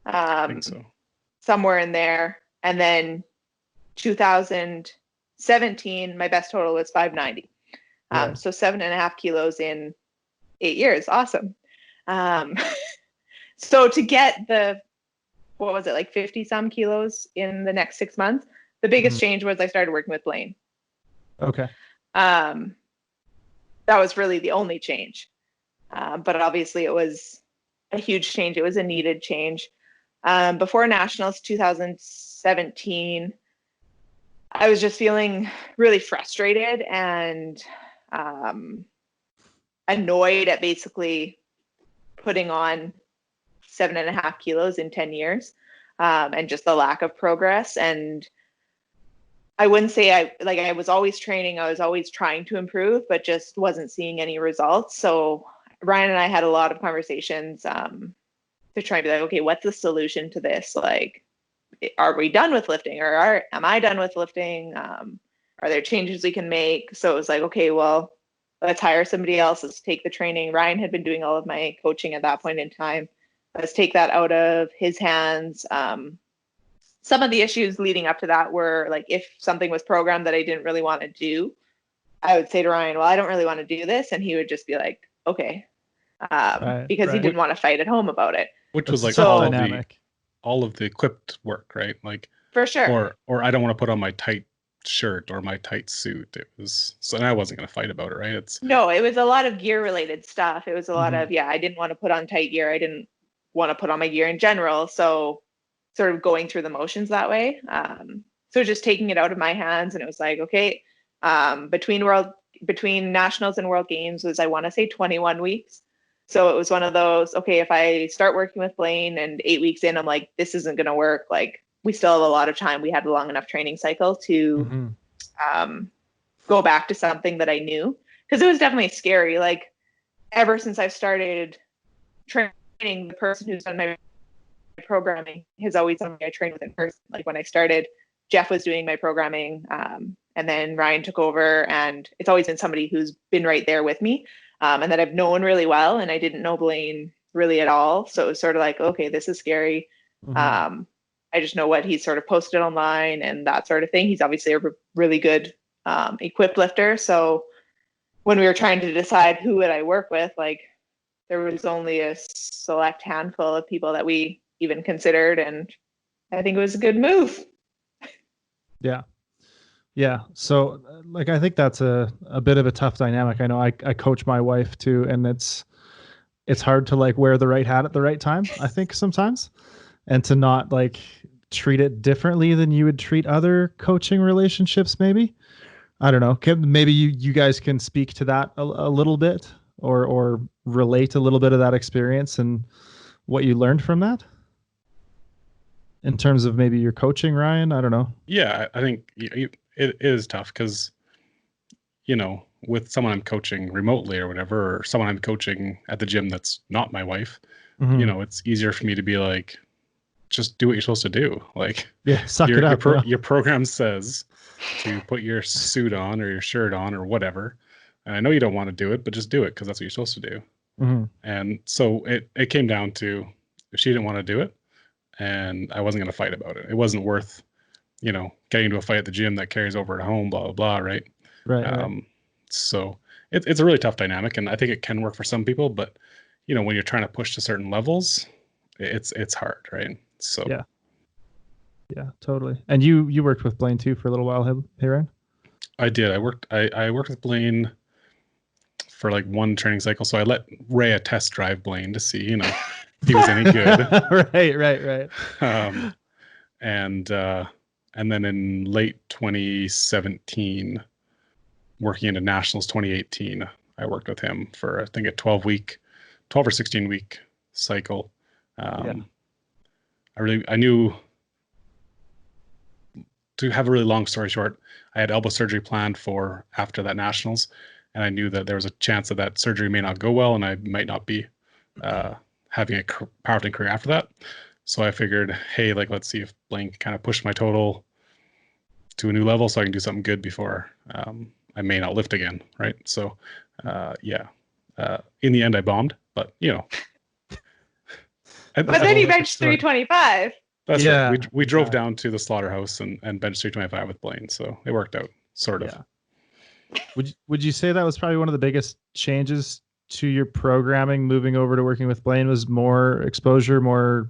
I think so. Somewhere in there. And then 2017, my best total was 590. So 7.5 kilos in 8 years. Awesome. So to get the what was it, like 50 some kilos in the next 6 months. The biggest change was I started working with Blaine. Okay. That was really the only change. But obviously it was a huge change. It was a needed change. Before Nationals 2017, I was just feeling really frustrated and annoyed at basically putting on 7.5 kilos in 10 years, and just the lack of progress. And I wouldn't say I was always training, I was always trying to improve, but just wasn't seeing any results. So Ryan and I had a lot of conversations to try and be like, okay, what's the solution to this? Like, are we done with lifting, or am I done with lifting? Are there changes we can make? So it was like, okay, well, let's hire somebody else. Let's take the training. Ryan had been doing all of my coaching at that point in time. Let's take that out of his hands. Some of the issues leading up to that were like, if something was programmed that I didn't really want to do, I would say to Ryan, well, I don't really want to do this. And he would just be like, okay. Because he didn't want to fight at home about it. Which was like so all of the equipped work, right? Like, for sure. Or I don't want to put on my tight shirt or my tight suit. It was, so I wasn't going to fight about it, right? No, it was a lot of gear related stuff. It was a lot of, I didn't want to put on tight gear. I didn't want to put on my gear in general. So sort of going through the motions that way. So just taking it out of my hands, and it was like, okay, between Nationals and World Games was, I want to say 21 weeks. So it was one of those, okay, if I start working with Blaine and 8 weeks in, I'm like, this isn't going to work. Like, we still have a lot of time. We had a long enough training cycle to go back to something that I knew, because it was definitely scary. Like, ever since I've started training, the person who's done my programming has always somebody I trained with in person. Like, when I started, Jeff was doing my programming, and then Ryan took over, and it's always been somebody who's been right there with me, and that I've known really well. And I didn't know Blaine really at all. So it was sort of like, okay, this is scary. I just know what he's sort of posted online and that sort of thing. He's obviously a really good equipped lifter. So when we were trying to decide who would I work with, like, there was only a select handful of people that we even considered, and I think it was a good move. Yeah. So like, I think that's a bit of a tough dynamic. I know I coach my wife too, and it's hard to like wear the right hat at the right time, I think, sometimes, and to not like treat it differently than you would treat other coaching relationships. Maybe, I don't know. Maybe you guys can speak to that a little bit, or relate a little bit of that experience and what you learned from that in terms of maybe your coaching, Ryan. I don't know. Yeah, I think it is tough because, with someone I'm coaching remotely or whatever, or someone I'm coaching at the gym that's not my wife, it's easier for me to be like, just do what you're supposed to do. Like, suck it up. Your program says to put your suit on or your shirt on or whatever. And I know you don't want to do it, but just do it because that's what you're supposed to do. And so it came down to, if she didn't want to do it, and I wasn't going to fight about it. It wasn't worth, getting into a fight at the gym that carries over at home, blah, blah, blah, right? Right. So it's a really tough dynamic, and I think it can work for some people, but, when you're trying to push to certain levels, it's hard, right? So yeah, totally. And you worked with Blaine too for a little while, hey Ryan? I did. I worked with Blaine for like one training cycle. So I let Rhaea test drive Blaine to see, if he was any good. Right. And then in late 2017, working into Nationals 2018, I worked with him for, I think, a 12 or 16 week cycle. I knew, to have a really long story short, I had elbow surgery planned for after that Nationals, and I knew that there was a chance that surgery may not go well, and I might not be having a powerlifting career after that. So I figured, hey, like, let's see if Blaine can kind of push my total to a new level so I can do something good before I may not lift again, right? So, in the end, I bombed, but, But then you benched 325. That's right. We drove down to the slaughterhouse and benched 325 with Blaine, so it worked out, sort of. Would you say that was probably one of the biggest changes to your programming moving over to working with Blaine? Was more exposure, more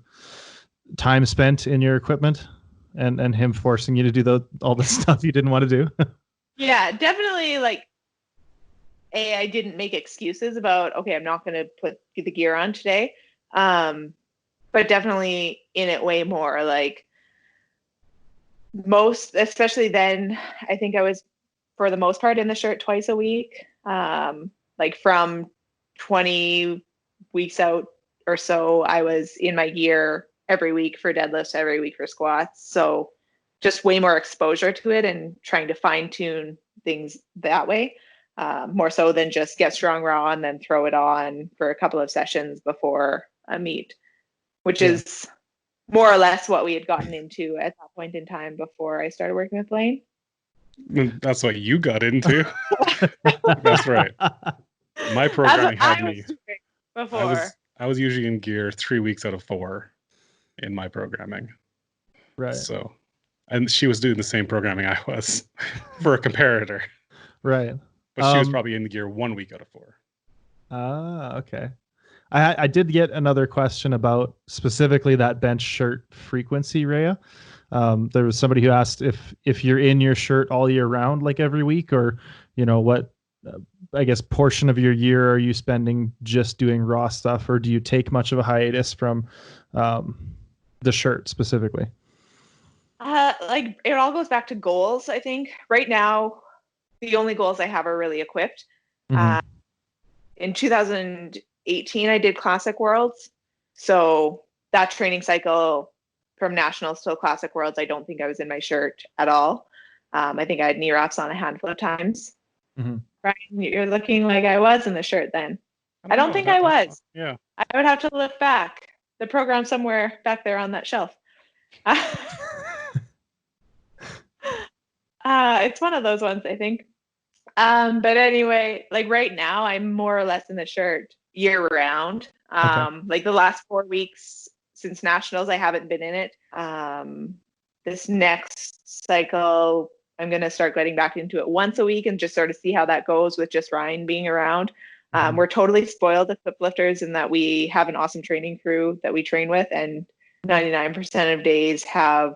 time spent in your equipment and him forcing you to do all the stuff you didn't want to do? Yeah, definitely. Like, I didn't make excuses about, okay, I'm not going to put the gear on today. But definitely in it way more. Like, especially then, I think I was, for the most part, in the shirt twice a week. Like from 20 weeks out or so, I was in my gear every week for deadlifts, every week for squats. So just way more exposure to it and trying to fine tune things that way. More so than just get strong raw and then throw it on for a couple of sessions before a meet, which is more or less what we had gotten into at that point in time before I started working with Blaine. That's what you got into. That's right. My programming had me before. I was usually in gear 3 weeks out of 4 in my programming. Right. So, and she was doing the same programming I was for a comparator. Right. But she was probably in the gear 1 week out of 4. Ah, okay. I did get another question about specifically that bench shirt frequency, Rhea. There was somebody who asked if you're in your shirt all year round, like every week, or, what, I guess, portion of your year are you spending just doing raw stuff, or do you take much of a hiatus from the shirt specifically? Like, it all goes back to goals, I think. Right now, the only goals I have are really equipped. Mm-hmm. In 2018, I did Classic Worlds. So that training cycle from Nationals to Classic Worlds, I don't think I was in my shirt at all. I think I had knee wraps on a handful of times. Mm-hmm. Right? You're looking like I was in the shirt then. I don't think I was. Yeah. I would have to look back. The program's somewhere back there on that shelf. It's one of those ones, I think. But anyway, like right now, I'm more or less in the shirt year round. Like the last 4 weeks since Nationals, I haven't been in it. This next cycle, I'm going to start getting back into it once a week and just sort of see how that goes with just Ryan being around. We're totally spoiled as lifters in that we have an awesome training crew that we train with, and 99% of days have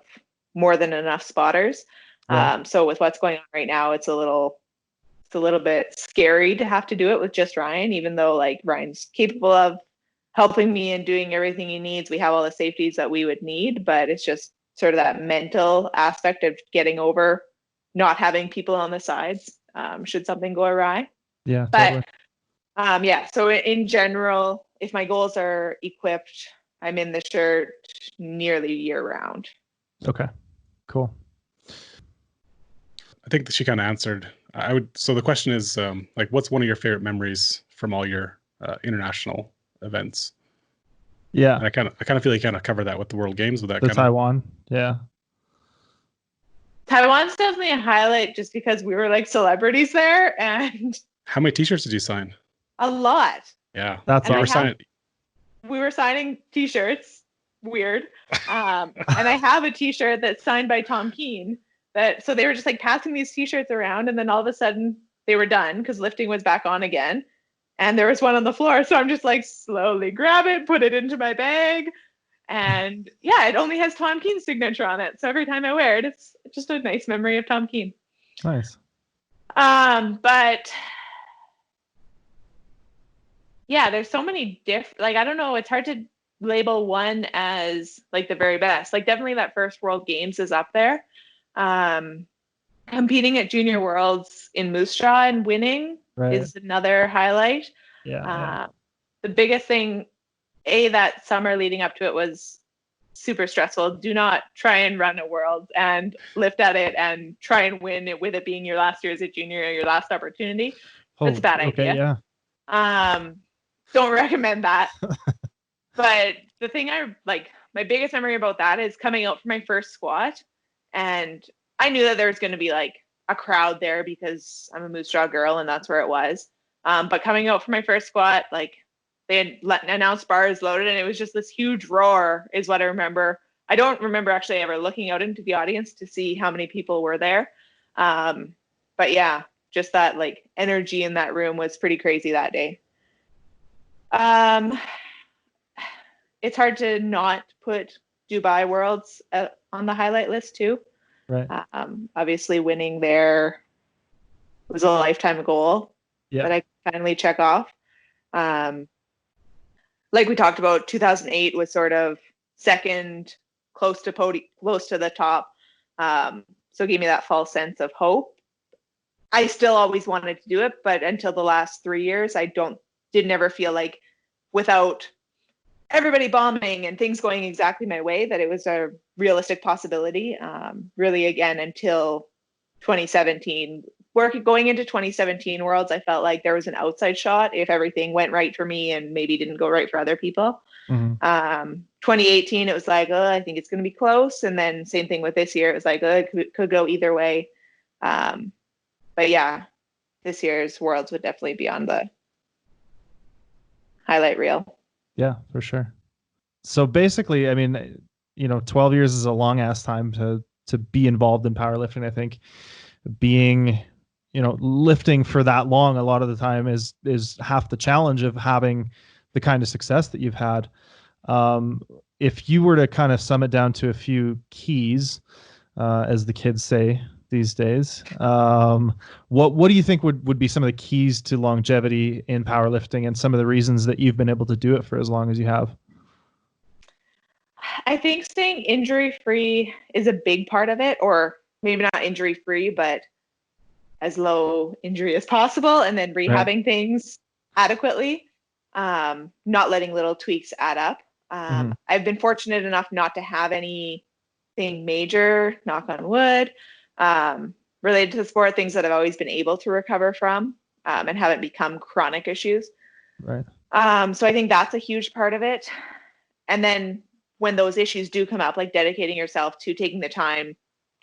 more than enough spotters. Right. So with what's going on right now, it's a little bit scary to have to do it with just Ryan, even though like Ryan's capable of helping me and doing everything he needs. We have all the safeties that we would need, but it's just sort of that mental aspect of getting over not having people on the sides should something go awry. Yeah. But totally. So in general, if my goals are equipped, I'm in the shirt nearly year round. Okay, cool. I think that she kind of answered. So the question is, like, what's one of your favorite memories from all your international events? Yeah. And I kind of feel like you kind of cover that with the World Games with that the Taiwan. Yeah. Taiwan's definitely a highlight just because we were like celebrities there. And how many t-shirts did you sign? A lot. Yeah. That's awesome. We were signing t-shirts. Weird. And I have a t-shirt that's signed by Tom Keane. So they were just like passing these t-shirts around, and then all of a sudden they were done because lifting was back on again. And there was one on the floor. So I'm just like slowly grab it, put it into my bag. And yeah, it only has Tom Keane's signature on it. So every time I wear it, it's just a nice memory of Tom Keane. Nice. But yeah, there's so many like, I don't know, it's hard to label one as like the very best. Like definitely that first World Games is up there. Competing at Junior Worlds in Moose Jaw and winning is another highlight. Yeah. The biggest thing, that summer leading up to it was super stressful. Do not try and run a World and lift at it and try and win it with it being your last year as a junior or your last opportunity. That's a bad idea. Yeah. Don't recommend that. But the thing my biggest memory about that is coming out for my first squat. And I knew that there was going to be like a crowd there because I'm a Moose Jaw girl and that's where it was. But coming out for my first squat, like they had announced bars loaded and it was just this huge roar is what I remember. I don't remember actually ever looking out into the audience to see how many people were there. But yeah, just that like energy in that room was pretty crazy that day. It's hard to not put Dubai Worlds on the highlight list too. Right. Obviously winning there was a lifetime goal that I finally check off. Like we talked about, 2008 was sort of second, close to the top. So it gave me that false sense of hope. I still always wanted to do it, but until the last 3 years, I did never feel like, without everybody bombing and things going exactly my way, that it was a realistic possibility. Really, again, until 2017. Going into 2017 Worlds, I felt like there was an outside shot if everything went right for me and maybe didn't go right for other people. 2018, it was like, oh, I think it's going to be close. And then same thing with this year. It was like, oh, it could go either way. But yeah, this year's Worlds would definitely be on the highlight reel. Yeah, for sure. So basically, I mean, 12 years is a long ass time to be involved in powerlifting. I think being, lifting for that long, a lot of the time is half the challenge of having the kind of success that you've had. If you were to kind of sum it down to a few keys, as the kids say these days, what do you think would be some of the keys to longevity in powerlifting and some of the reasons that you've been able to do it for as long as you have? I think staying injury-free is a big part of it, or maybe not injury-free, but as low injury as possible, and then rehabbing things adequately, not letting little tweaks add up. I've been fortunate enough not to have anything major, knock on wood, related to the sport, things that I've always been able to recover from, and haven't become chronic issues. Right. So I think that's a huge part of it. And then when those issues do come up, like dedicating yourself to taking the time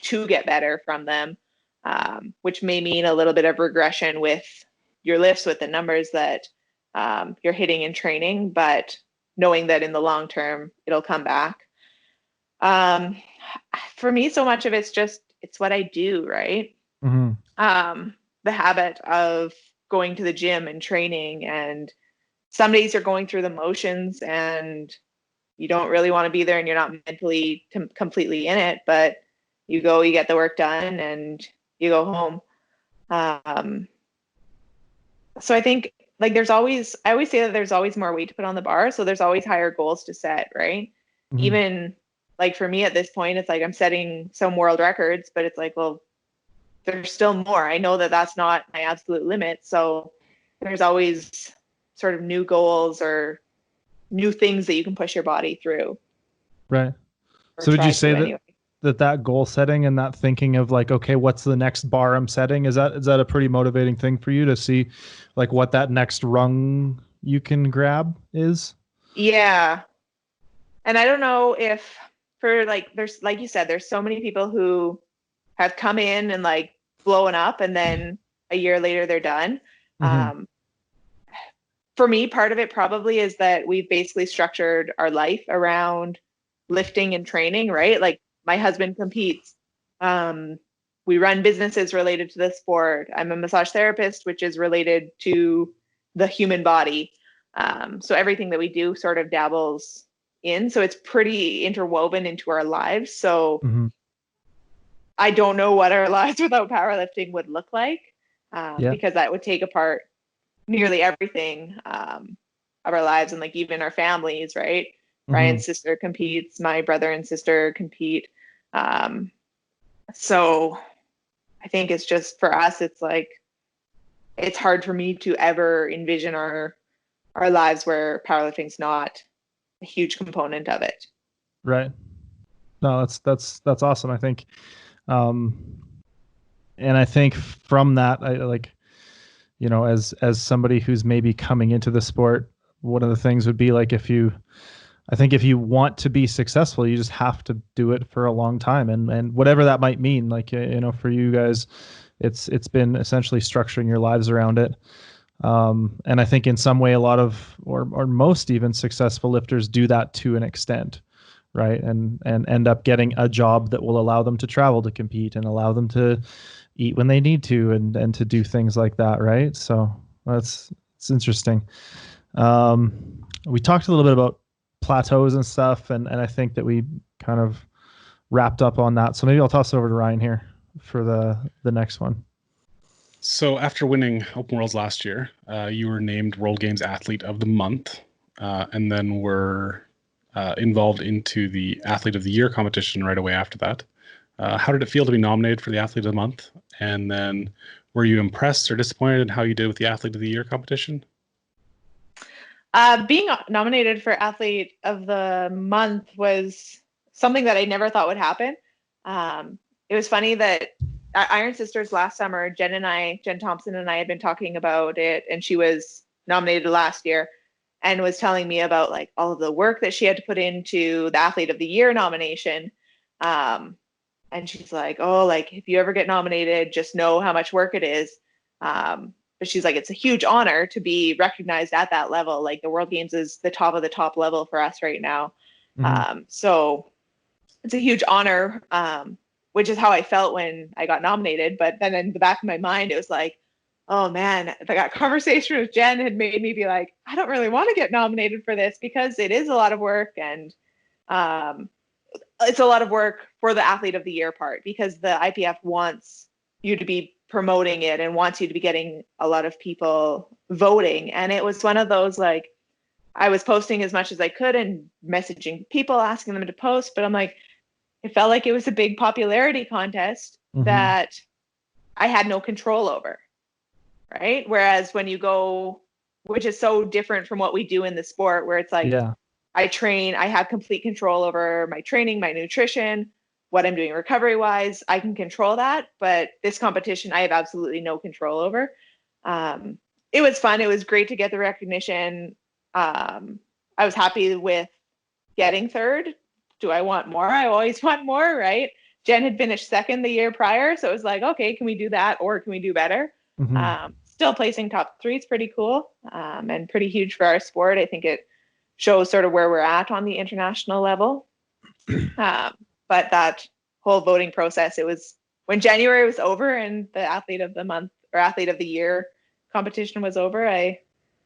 to get better from them, which may mean a little bit of regression with your lifts, with the numbers that you're hitting in training, but knowing that in the long term, it'll come back. For me, so much of it's what I do, right? The habit of going to the gym and training, and some days you're going through the motions and you don't really want to be there and you're not mentally completely in it, but you go, you get the work done, and you go home. So I think I always say that there's always more weight to put on the bar. So there's always higher goals to set, right? Even like for me at this point, it's like I'm setting some world records, but it's like, well, there's still more. I know that that's not my absolute limit. So there's always sort of new goals or new things that you can push your body through. Right. So would you say that goal setting and that thinking of like, okay, what's the next bar I'm setting? Is that a pretty motivating thing for you to see like what that next rung you can grab is? Yeah. And I don't know if there's, like you said, there's so many people who have come in and like blown up and then a year later they're done. For me, part of it probably is that we've basically structured our life around lifting and training, right? Like my husband competes. We run businesses related to the sport. I'm a massage therapist, which is related to the human body. So everything that we do sort of dabbles in. So it's pretty interwoven into our lives. So I don't know what our lives without powerlifting would look like, because that would take apart nearly everything of our lives, and like even our families, right? Ryan's sister competes, my brother and sister compete. So I think it's just, for us, it's like, it's hard for me to ever envision our lives where powerlifting's not a huge component of it. Right. No, that's awesome. I think, and I think from that, I like, as somebody who's maybe coming into the sport, one of the things would be like, if you want to be successful, you just have to do it for a long time, and whatever that might mean. Like, for you guys, it's been essentially structuring your lives around it. And I think in some way, a lot of, or most even successful lifters do that to an extent, right? And end up getting a job that will allow them to travel to compete and allow them to eat when they need to, and to do things like that, right? So it's interesting. We talked a little bit about plateaus and stuff, and I think that we kind of wrapped up on that. So maybe I'll toss it over to Ryan here for the next one. So after winning Open Worlds last year, you were named World Games Athlete of the Month, and then were involved into the Athlete of the Year competition right away after that. How did it feel to be nominated for the Athlete of the Month? And then were you impressed or disappointed in how you did with the Athlete of the Year competition? Being nominated for Athlete of the Month was something that I never thought would happen. It was funny that at Iron Sisters last summer, Jen Thompson and I had been talking about it, and she was nominated last year and was telling me about like all of the work that she had to put into the Athlete of the Year nomination. And she's like, oh, like if you ever get nominated, just know how much work it is. But she's like, it's a huge honor to be recognized at that level. Like the World Games is the top of the top level for us right now. So it's a huge honor, which is how I felt when I got nominated. But then in the back of my mind, it was like, oh man, that conversation with Jen had made me be like, I don't really want to get nominated for this because it is a lot of work. And it's a lot of work for the Athlete of the Year part, because the IPF wants you to be promoting it and wants you to be getting a lot of people voting. And it was one of those, like, I was posting as much as I could and messaging people, asking them to post, but I'm like, it felt like it was a big popularity contest that I had no control over, right? Whereas when you go, which is so different from what we do in the sport, where it's like, I train, I have complete control over my training, my nutrition, what I'm doing recovery wise, I can control that. But this competition, I have absolutely no control over. It was fun. It was great to get the recognition. I was happy with getting third. Do I want more? I always want more, right? Jen had finished second the year prior. So it was like, okay, can we do that? Or can we do better? Still placing top 3 is pretty cool, and pretty huge for our sport. I think it shows sort of where we're at on the international level. But that whole voting process, it was when January was over and the Athlete of the Month or Athlete of the Year competition was over, I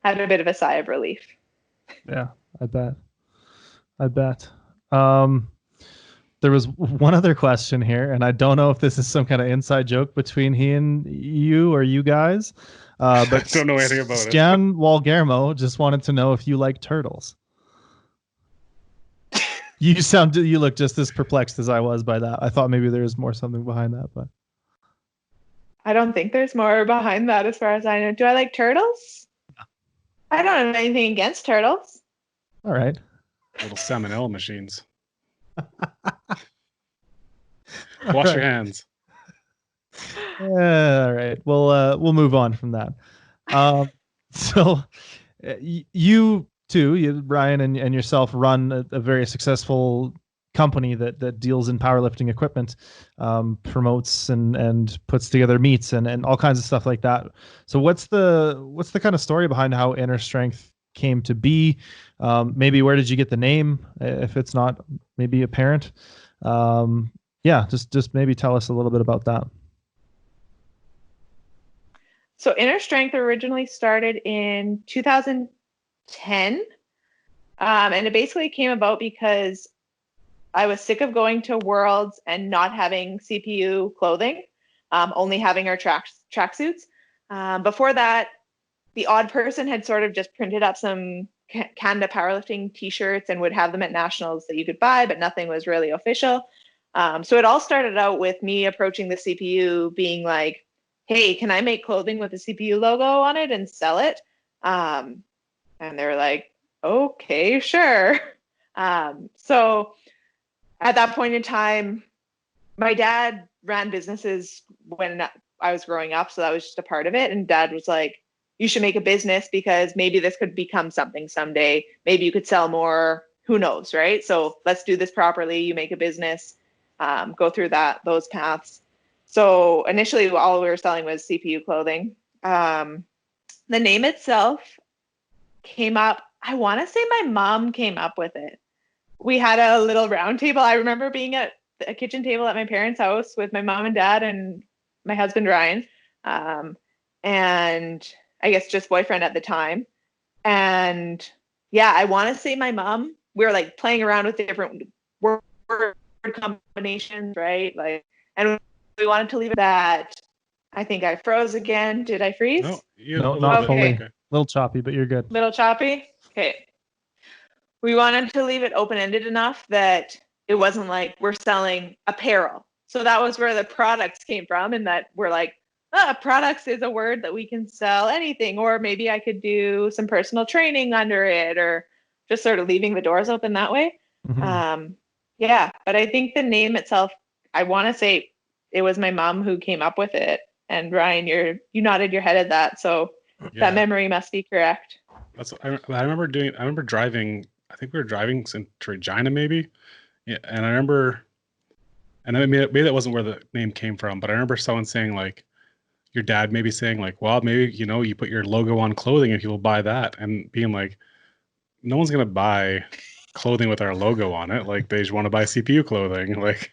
had a bit of a sigh of relief. Yeah, I bet. There was one other question here, and I don't know if this is some kind of inside joke between he and you or you guys. But I don't know anything about it. Scan Walgermo just wanted to know if you like turtles. You look just as perplexed as I was by that. I thought maybe there was something behind that, but I don't think there's more behind that as far as I know. Do I like turtles? I don't have anything against turtles. All right. Little salmonella machines. Wash your hands. All right. We'll move on from that. So you too, Brian and yourself run a very successful company that deals in powerlifting equipment, promotes and puts together meets and all kinds of stuff like that. So what's the kind of story behind how Inner Strength came to be? Maybe where did you get the name, if it's not maybe apparent? Just maybe tell us a little bit about that. So Inner Strength originally started in 2010. And it basically came about because I was sick of going to Worlds and not having CPU clothing, only having our tracksuits. Before that, the odd person had sort of just printed up some Canada powerlifting t-shirts and would have them at nationals that you could buy, but nothing was really official. So it all started out with me approaching the CPU being like, hey, can I make clothing with a CPU logo on it and sell it? And they were like, okay, sure. So at that point in time, my dad ran businesses when I was growing up. So that was just a part of it. And Dad was like, you should make a business because maybe this could become something someday. Maybe you could sell more. Who knows, right? So let's do this properly. You make a business, go through those paths. So initially, all we were selling was CPU clothing. The name itself came up, I want to say my mom came up with it. We had a little round table. I remember being at a kitchen table at my parents' house with my mom and dad and my husband, Ryan, and I guess just boyfriend at the time. And yeah, I want to say my mom, we were like playing around with different word combinations, right? Like, and we wanted to leave it that. I think I froze again. Did I freeze? No, No, a not little bit. fully. Okay. A little choppy, but you're good. Little choppy? Okay. We wanted to leave it open-ended enough that it wasn't like we're selling apparel. So that was where the products came from, and that we're like, products is a word that we can sell anything, or maybe I could do some personal training under it, or just sort of leaving the doors open that way. Mhm. Yeah, but I think the name itself, I want to say it was my mom who came up with it. And Ryan, you nodded your head at that, so that memory must be correct. That's I remember doing. I remember driving. I think we were driving to Regina, maybe. Yeah, and I remember, and I mean, maybe that wasn't where the name came from, but I remember someone saying like, your dad maybe saying like, well, maybe you put your logo on clothing and people buy that, and being like, no one's gonna buy clothing with our logo on it. Like they just want to buy CPU clothing. Like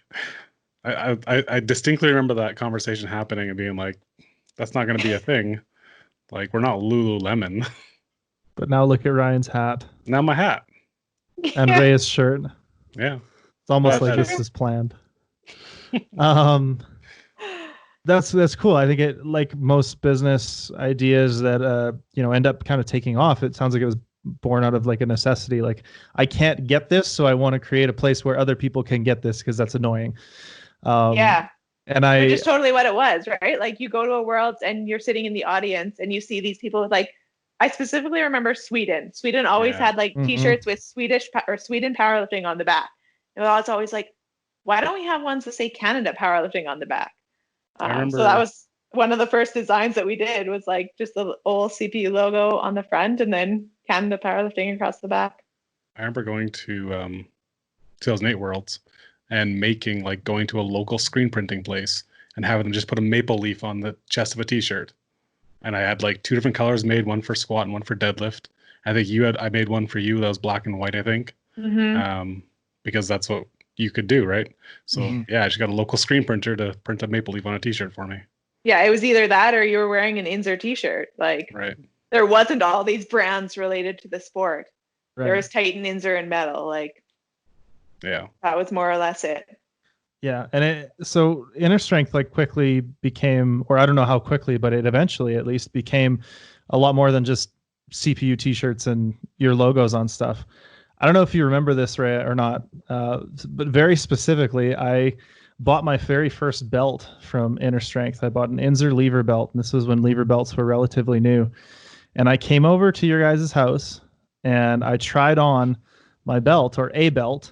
I distinctly remember that conversation happening and being like, that's not gonna be a thing. Like we're not Lululemon. But now look at Ryan's hat Now my hat. and Rhea's shirt. Yeah. It's almost That's like this true. is planned. That's cool. I think it, like most business ideas that end up kind of taking off, it sounds like it was born out of like a necessity. Like I can't get this, so I want to create a place where other people can get this because that's annoying. Yeah. And Which is totally what it was, right? Like you go to a Worlds and you're sitting in the audience and you see these people with like, I specifically remember Sweden. Sweden always had like t-shirts with Sweden powerlifting on the back. And I was always like, why don't we have ones that say Canada powerlifting on the back? I remember, so that was one of the first designs that we did, was like just the old CPU logo on the front and then Canada powerlifting across the back. I remember going to 2008 Worlds and going to a local screen printing place and having them just put a maple leaf on the chest of a t-shirt. And I had like 2 different colors made, one for squat and one for deadlift. I think I made one for you that was black and white, I think. Because that's what you could do, right? So yeah, I just got a local screen printer to print a maple leaf on a t-shirt for me. Yeah, it was either that or you were wearing an Inzer t-shirt. Like there wasn't all these brands related to the sport. Right. There was Titan, Inzer, and Metal. Like that was more or less it. Yeah, and so Inner Strength like quickly became, or I don't know how quickly, but it eventually at least became a lot more than just CPU t-shirts and your logos on stuff. I don't know if you remember this, Rhea, or not, but very specifically, I bought my very first belt from Inner Strength. I bought an Inzer lever belt, and this was when lever belts were relatively new. And I came over to your guys' house, and I tried on my belt, or a belt,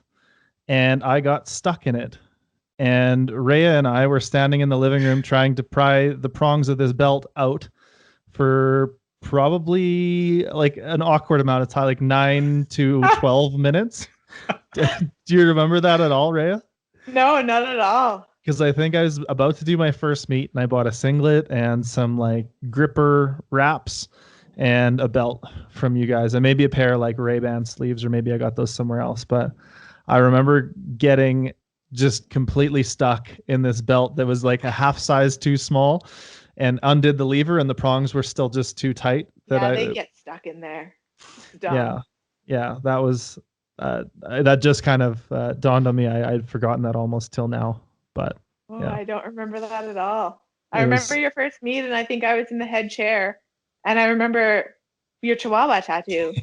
and I got stuck in it. And Rhea and I were standing in the living room trying to pry the prongs of this belt out for probably like an awkward amount of time, like 9 to 12 minutes. Do you remember that at all, Rhea? No, not at all. Because I think I was about to do my first meet and I bought a singlet and some like gripper wraps and a belt from you guys, and maybe a pair of like Ray-Ban sleeves, or maybe I got those somewhere else. But I remember getting just completely stuck in this belt that was like a half size too small, and undid the lever and the prongs were still just too tight. They get stuck in there. Yeah, that was that just kind of dawned on me. I'd forgotten that almost till now, but I don't remember that at all. I remember your first meet, and I think I was in the head chair, and I remember your Chihuahua tattoo.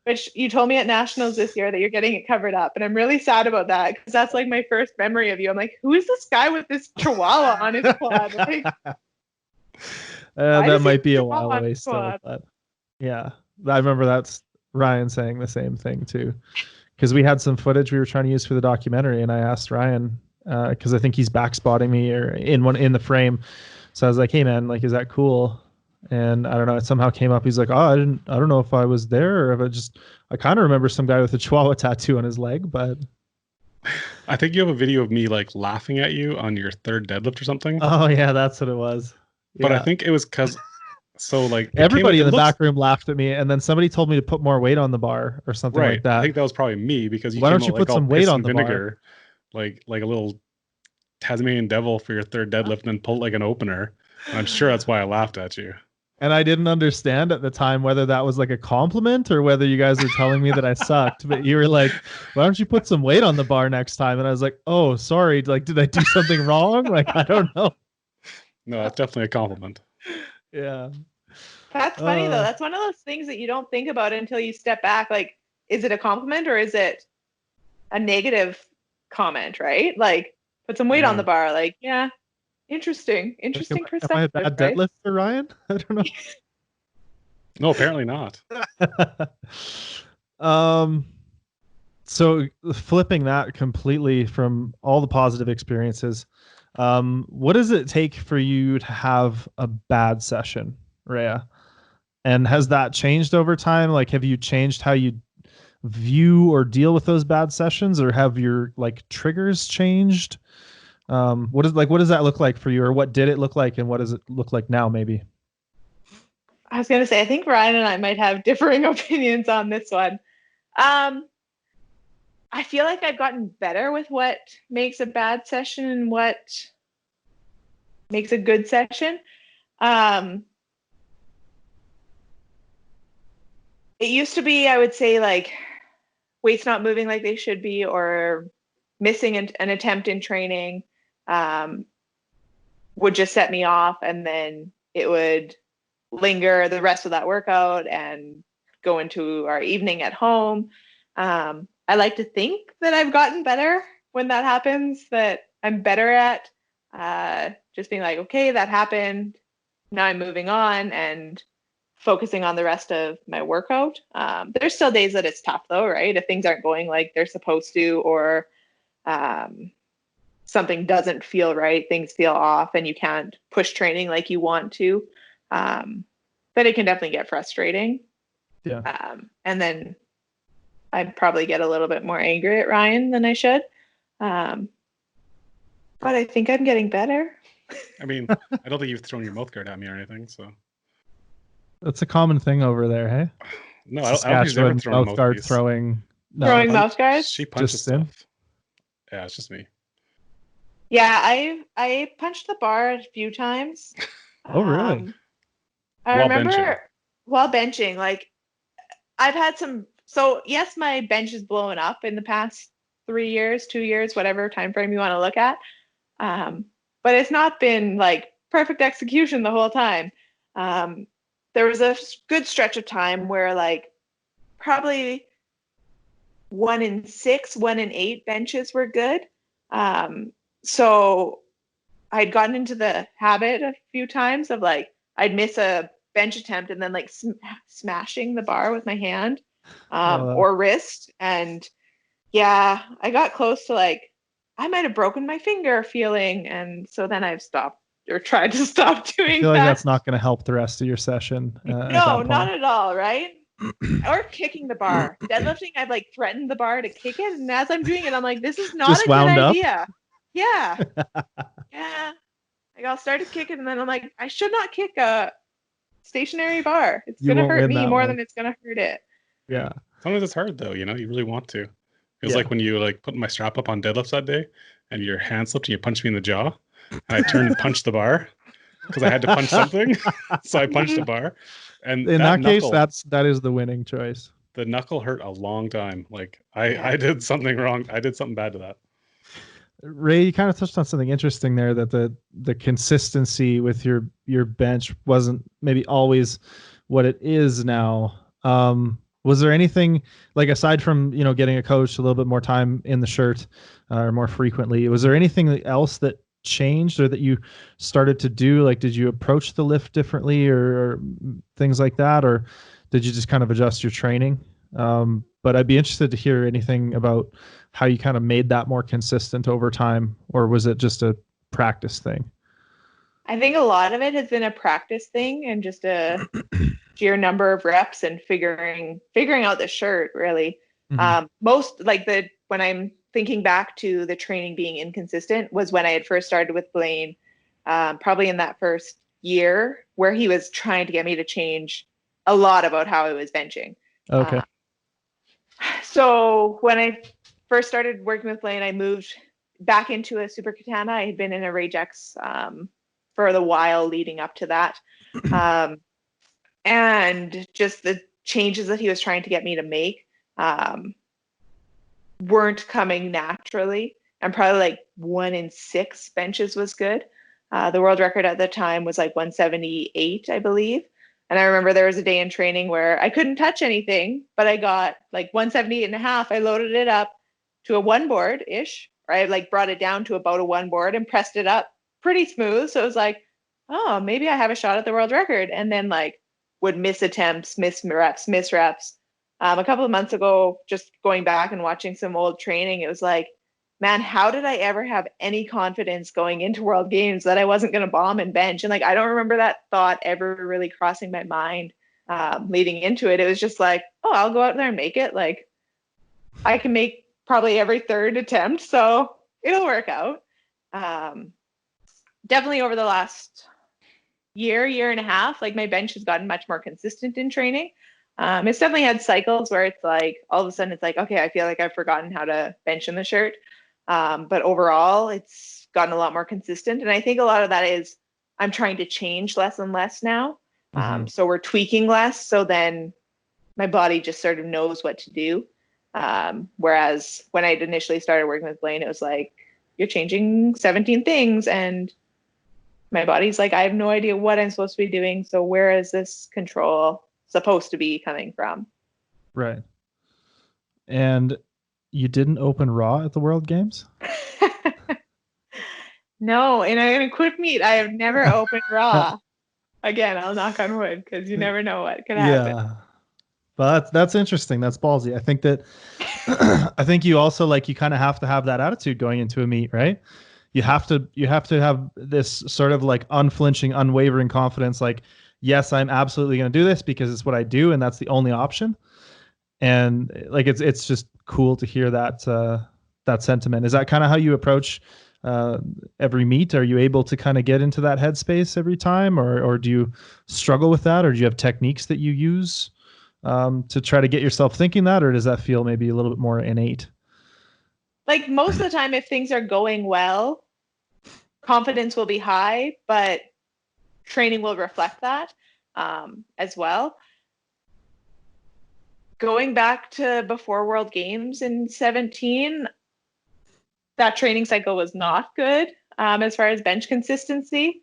Which you told me at Nationals this year that you're getting it covered up. And I'm really sad about that, because that's like my first memory of you. I'm like, who is this guy with this Chihuahua on his quad? Like, that might be a while away still. But yeah, I remember that's Ryan saying the same thing too. Because we had some footage we were trying to use for the documentary, and I asked Ryan, because I think he's back spotting me or in the frame. So I was like, hey man, like, is that cool? And I don't know, it somehow came up. He's like, I don't know if I was there or if I kind of remember some guy with a Chihuahua tattoo on his leg, but I think you have a video of me like laughing at you on your 3rd deadlift or something. Oh yeah, that's what it was. But I think it was because like everybody in the back room laughed at me, and then somebody told me to put more weight on the bar or something like that. I think that was probably me, because why don't you put some weight on the vinegar, bar? Like a little Tasmanian devil for your 3rd deadlift, and then pull like an opener. And I'm sure that's why I laughed at you. And I didn't understand at the time whether that was like a compliment or whether you guys were telling me that I sucked. But you were like, why don't you put some weight on the bar next time? And I was like, oh, sorry. Like, did I do something wrong? Like, I don't know. No, that's definitely a compliment. Yeah. That's funny though. That's one of those things that you don't think about until you step back. Like, is it a compliment or is it a negative comment, right? Like, put some weight on the bar. Like, yeah, interesting perspective. Am I a bad deadlifter, Ryan? I don't know. No, apparently not. So flipping that completely from all the positive experiences, what does it take for you to have a bad session, Rhea? And has that changed over time? Like, have you changed how you view or deal with those bad sessions, or have your like triggers changed? What does that look like for you, or what did it look like, and what does it look like now, maybe? I was gonna say, I think Ryan and I might have differing opinions on this one. I feel like I've gotten better with what makes a bad session and what makes a good session. It used to be, I would say, like weights not moving like they should be, or missing an attempt in training would just set me off, and then it would linger the rest of that workout and go into our evening at home. I like to think that I've gotten better when that happens, that I'm better at just being like, okay, that happened. Now I'm moving on and focusing on the rest of my workout. There's still days that it's tough though, right? If things aren't going like they're supposed to, or something doesn't feel right, things feel off, and you can't push training like you want to. But it can definitely get frustrating. Yeah. And then I'd probably get a little bit more angry at Ryan than I should. But I think I'm getting better. I mean, I don't think you've thrown your mouth guard at me or anything, so. That's a common thing over there, hey? No, I don't think she's ever thrown mouth guard throwing. No, throwing mouth guards? She punches stuff. Yeah, it's just me. Yeah, I punched the bar a few times. Oh, really? I remember while benching, like I've had some. So yes, my bench is blowing up in the past 3 years, 2 years, whatever time frame you want to look at. But it's not been like perfect execution the whole time. There was a good stretch of time where like probably 1 in 6, 1 in 8 benches were good. So I'd gotten into the habit a few times of like I'd miss a bench attempt and then like smashing the bar with my hand or wrist. And yeah, I got close to like I might have broken my finger feeling. And so then I've stopped or tried to stop doing that. I feel like that's not going to help the rest of your session. No, not at all, right? Or kicking the bar. Deadlifting, I've like threatened the bar to kick it. And as I'm doing it, I'm like, this is not a good idea. Yeah. Yeah. Like I'll start to kick it and then I'm like, I should not kick a stationary bar. It's going to hurt me more than it's going to hurt it. Yeah. Sometimes it's hard though, you really want to. It was like when you like put my strap up on deadlifts that day and your hand slipped and you punched me in the jaw. And I turned and punched the bar because I had to punch something. So I punched the bar. And in that case, that is the winning choice. The knuckle hurt a long time. Like I did something wrong. I did something bad to that. Ray, you kind of touched on something interesting there, that the consistency with your bench wasn't maybe always what it is now. Was there anything, like aside from getting a coach a little bit more time in the shirt or more frequently, was there anything else that changed or that you started to do? Like, did you approach the lift differently or things like that, or did you just kind of adjust your training? But I'd be interested to hear anything about how you kind of made that more consistent over time, or was it just a practice thing? I think a lot of it has been a practice thing and just a sheer number of reps and figuring out the shirt really. Mm-hmm. Most like when I'm thinking back to the training being inconsistent was when I had first started with Blaine, probably in that first year where he was trying to get me to change a lot about how I was benching. Okay. So when I first started working with Blaine, I moved back into a super katana. I had been in a Ragex for the while leading up to that. and just the changes that he was trying to get me to make weren't coming naturally. And probably like 1 in 6 benches was good. The world record at the time was like 178, I believe. And I remember there was a day in training where I couldn't touch anything, but I got like 178 and a half. I loaded it up to a 1 board ish, or I like brought it down to about a 1 board and pressed it up pretty smooth. So it was like, oh, maybe I have a shot at the world record. And then like would miss attempts, miss reps. A couple of months ago, just going back and watching some old training, it was like, man, how did I ever have any confidence going into World Games that I wasn't going to bomb and bench? And like, I don't remember that thought ever really crossing my mind leading into it. It was just like, oh, I'll go out there and make it. Like, I can make probably every 3rd attempt, so it'll work out. Definitely over the last year and a half, like my bench has gotten much more consistent in training. It's definitely had cycles where it's like all of a sudden it's like, okay, I feel like I've forgotten how to bench in the shirt. But overall, it's gotten a lot more consistent. And I think a lot of that is I'm trying to change less and less now. So we're tweaking less. So then my body just sort of knows what to do. Whereas when I initially started working with Blaine, it was like, you're changing 17 things. And my body's like, I have no idea what I'm supposed to be doing. So where is this control supposed to be coming from? Right. And you didn't open Raw at the World Games? No, in an equip meet, I have never opened Raw. Again, I'll knock on wood because you never know what could happen. Yeah. But that's interesting. That's ballsy. I think that I think you also like you kind of have to have that attitude going into a meet, right? You have to have this sort of like unflinching, unwavering confidence, like, yes, I'm absolutely going to do this because it's what I do and that's the only option. And like it's just cool to hear that that sentiment. Is that kind of how you approach every meet? Are you able to kind of get into that headspace every time, or do you struggle with that, or do you have techniques that you use to try to get yourself thinking that, or does that feel maybe a little bit more innate? Like most of the time, if things are going well, confidence will be high, but training will reflect that as well. Going back to before World Games in 17, that training cycle was not good as far as bench consistency.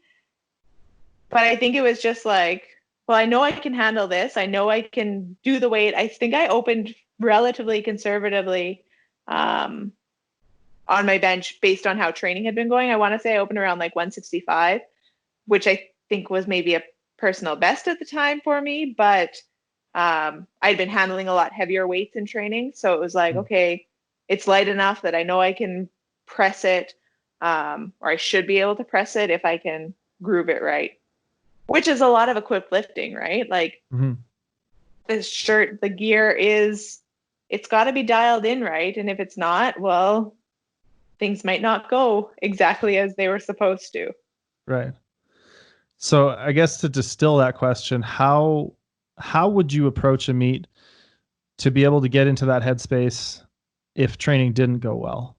But I think it was just like, well, I know I can handle this. I know I can do the weight. I think I opened relatively conservatively on my bench based on how training had been going. I want to say I opened around like 165, which I think was maybe a personal best at the time for me. But I'd been handling a lot heavier weights in training. So it was like, okay, it's light enough that I know I can press it, or I should be able to press it if I can groove it right, which is a lot of equipped lifting, right? Like this shirt, the gear it's got to be dialed in right. And if it's not, well, things might not go exactly as they were supposed to. Right. So I guess to distill that question, how would you approach a meet to be able to get into that headspace if training didn't go well?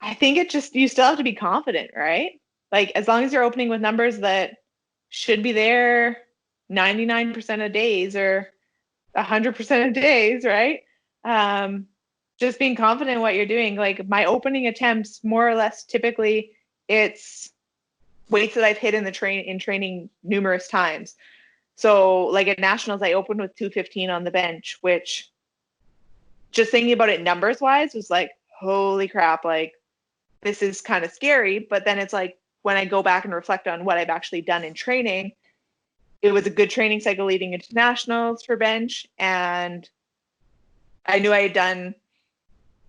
I think you still have to be confident, right? Like as long as you're opening with numbers that should be there 99% of days or 100% of days, right? Just being confident in what you're doing. Like my opening attempts, more or less, typically it's weights that I've hit in training numerous times. So like at nationals, I opened with 215 on the bench, which just thinking about it numbers wise was like, holy crap, like this is kind of scary. But then it's like, when I go back and reflect on what I've actually done in training, it was a good training cycle leading into nationals for bench. And I knew I had done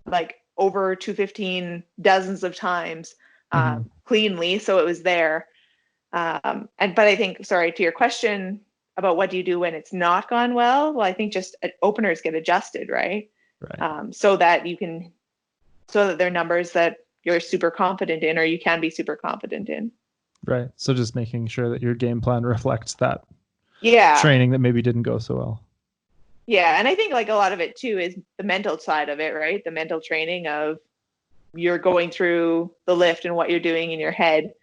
like over 215 dozens of times cleanly. So it was there. But I think, sorry, to your question about what do you do when it's not gone well? Well, I think just openers get adjusted, right? So that they're numbers that you're super confident in, or you can be super confident in. Right. So just making sure that your game plan reflects that training that maybe didn't go so well. Yeah. And I think like a lot of it too is the mental side of it, right? The mental training of you're going through the lift and what you're doing in your head.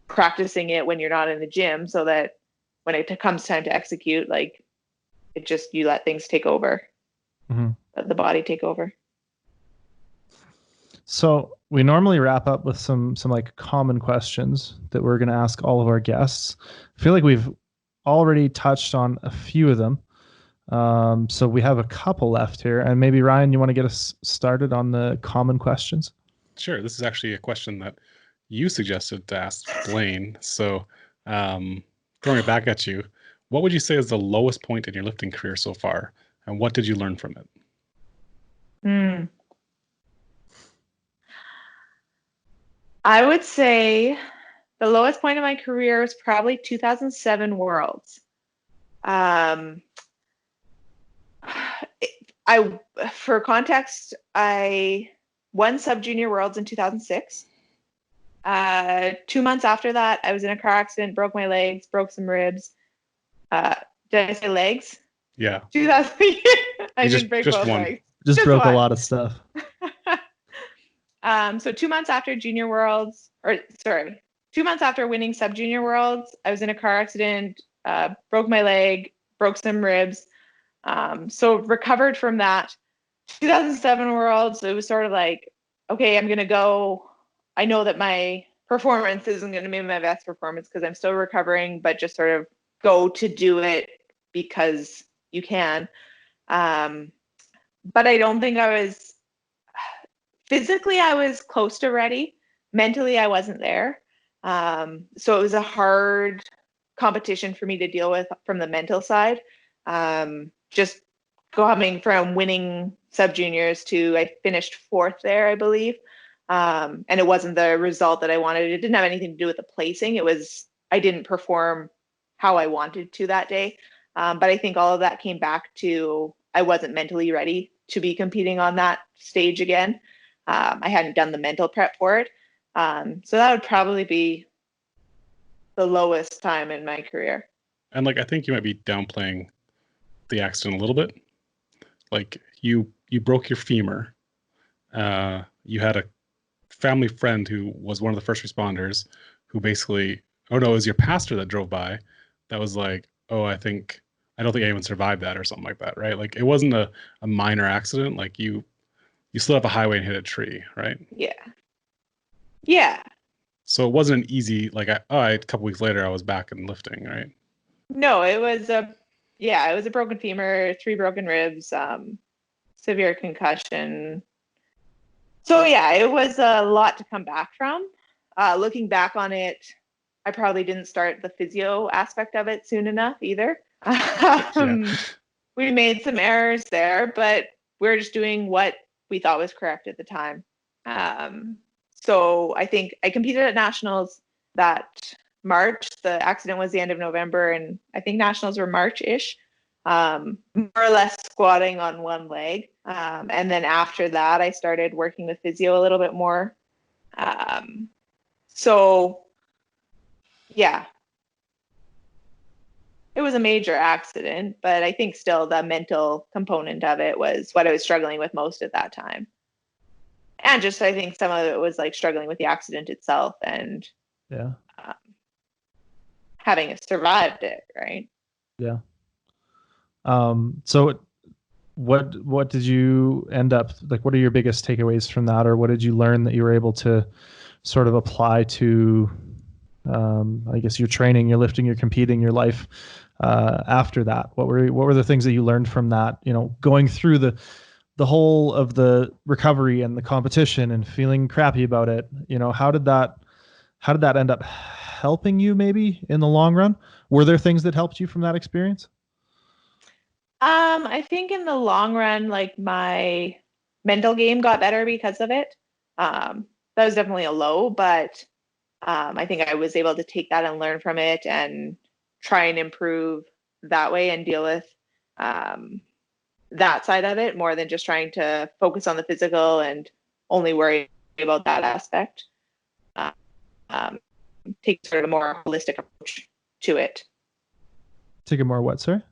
practicing it when you're not in the gym, so that when it comes time to execute, like it just, you let things take over, let the body take over. So we normally wrap up with some like common questions that we're going to ask all of our guests. I feel like we've already touched on a few of them. So we have a couple left here, and maybe Ryan, you want to get us started on the common questions? Sure. This is actually a question that you suggested to ask Blaine. So throwing it back at you, what would you say is the lowest point in your lifting career so far, and what did you learn from it? I would say the lowest point in my career was probably 2007 Worlds. For context, I won sub-junior Worlds in 2006. 2 months after that, I was in a car accident, broke my legs, broke some ribs. Did I say legs? Yeah. 2000. I didn't break both legs. Just broke a lot of stuff. So 2 months after 2 months after winning sub-junior Worlds, I was in a car accident, broke my leg, broke some ribs. So recovered from that. 2007 Worlds, it was sort of like, okay, I'm going to go. I know that my performance isn't going to be my best performance because I'm still recovering, but just sort of go to do it because you can. But I don't think physically I was close to ready. Mentally, I wasn't there. So it was a hard competition for me to deal with from the mental side. Just coming from winning sub-juniors to, I finished 4th there, I believe. And it wasn't the result that I wanted. It didn't have anything to do with the placing. It was, I didn't perform how I wanted to that day. But I think all of that came back to, I wasn't mentally ready to be competing on that stage again. I hadn't done the mental prep for it. So that would probably be the lowest time in my career. And like, I think you might be downplaying the accident a little bit. Like you broke your femur. You had a family friend who was one of the first responders who basically, oh no, it was your pastor that drove by that was like, oh, I don't think anyone survived that or something like that, right? Like it wasn't a minor accident. Like you slid off a highway and hit a tree, right? Yeah. So it wasn't an easy, like a couple weeks later I was back in lifting, right? No, it was a broken femur, 3 broken ribs, severe concussion. So yeah, it was a lot to come back from. Looking back on it, I probably didn't start the physio aspect of it soon enough either. We made some errors there, but we're just doing what we thought was correct at the time. So I think I competed at nationals that March. The accident was the end of November, and I think nationals were March-ish. More or less squatting on one leg. And then after that, I started working with physio a little bit more. So yeah, it was a major accident, but I think still the mental component of it was what I was struggling with most at that time. And just, I think some of it was like struggling with the accident itself and having survived it, right? Yeah. So what did you end up, like, what are your biggest takeaways from that? Or what did you learn that you were able to sort of apply to, I guess, your training, your lifting, your competing, your life, after that? What were the things that you learned from that, going through the whole of the recovery and the competition and feeling crappy about it? How did that end up helping you maybe in the long run? Were there things that helped you from that experience? I think in the long run, like, my mental game got better because of it. That was definitely a low, but I think I was able to take that and learn from it and try and improve that way and deal with that side of it more than just trying to focus on the physical and only worry about that aspect. Take sort of a more holistic approach to it. Take a more what, sir?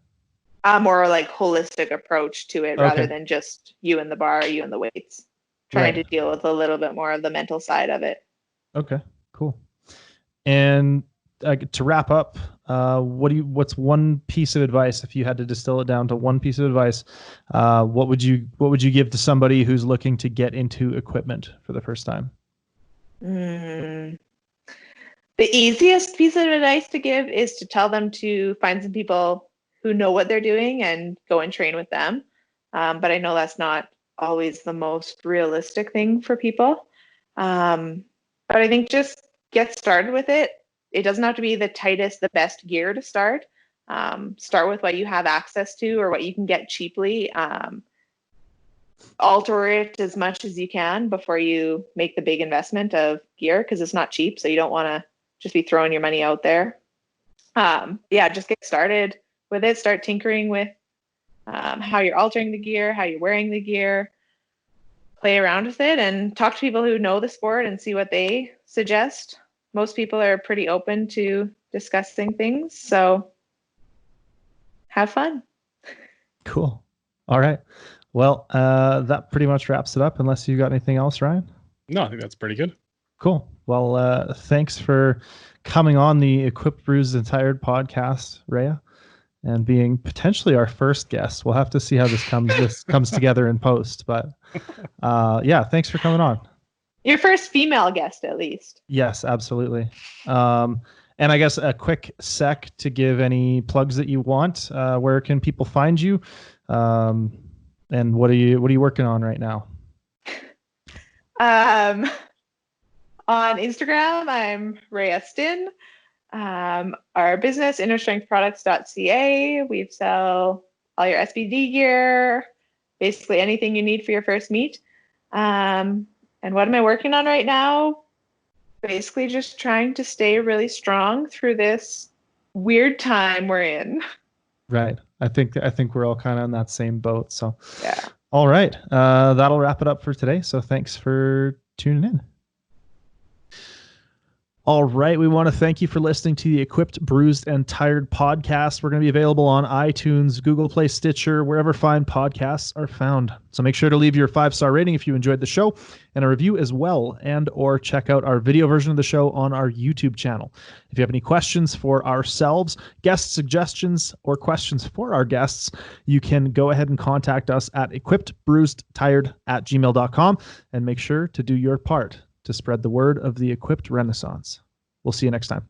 More like holistic approach to it, rather than just you and the bar, you and the weights. Trying to deal with a little bit more of the mental side of it. Okay, cool. And to wrap up, what's one piece of advice, if you had to distill it down to one piece of advice, what would you give to somebody who's looking to get into equipment for the first time? The easiest piece of advice to give is to tell them to find some people who know what they're doing and go and train with them. But I know that's not always the most realistic thing for people. But I think just get started with it. It doesn't have to be the tightest, the best gear to start. Start with what you have access to or what you can get cheaply. Alter it as much as you can before you make the big investment of gear, because it's not cheap. So you don't want to just be throwing your money out there. Just get started with it. Start tinkering with how you're altering the gear, how you're wearing the gear. Play around with it and talk to people who know the sport and see what they suggest. Most people are pretty open to discussing things, so have fun. Cool. All right. Well, that pretty much wraps it up, unless you got anything else, Ryan? No, I think that's pretty good. Cool. Well, thanks for coming on the Equipped, Bruised, and Tired podcast, Rhaea, and being potentially our first guest. We'll have to see how this comes together in post. But thanks for coming on. Your first female guest, at least. Yes, absolutely. And I guess a quick sec to give any plugs that you want. Where can people find you? And what are you working on right now? On Instagram, I'm Rhaea Stinn. Our business, innerstrengthproducts.ca. We sell all your SBD gear, basically anything you need for your first meet. And what am I working on right now? Basically just trying to stay really strong through this weird time we're in. Right. I think we're all kind of in that same boat. So yeah. All right. That'll wrap it up for today. So thanks for tuning in. All right. We want to thank you for listening to the Equipped, Bruised, and Tired podcast. We're going to be available on iTunes, Google Play, Stitcher, wherever fine podcasts are found. So make sure to leave your 5-star rating if you enjoyed the show, and a review as well, and or check out our video version of the show on our YouTube channel. If you have any questions for ourselves, guest suggestions, or questions for our guests, you can go ahead and contact us at equippedbruisedtired@gmail.com, and make sure to do your part to spread the word of the Equipped Renaissance. We'll see you next time.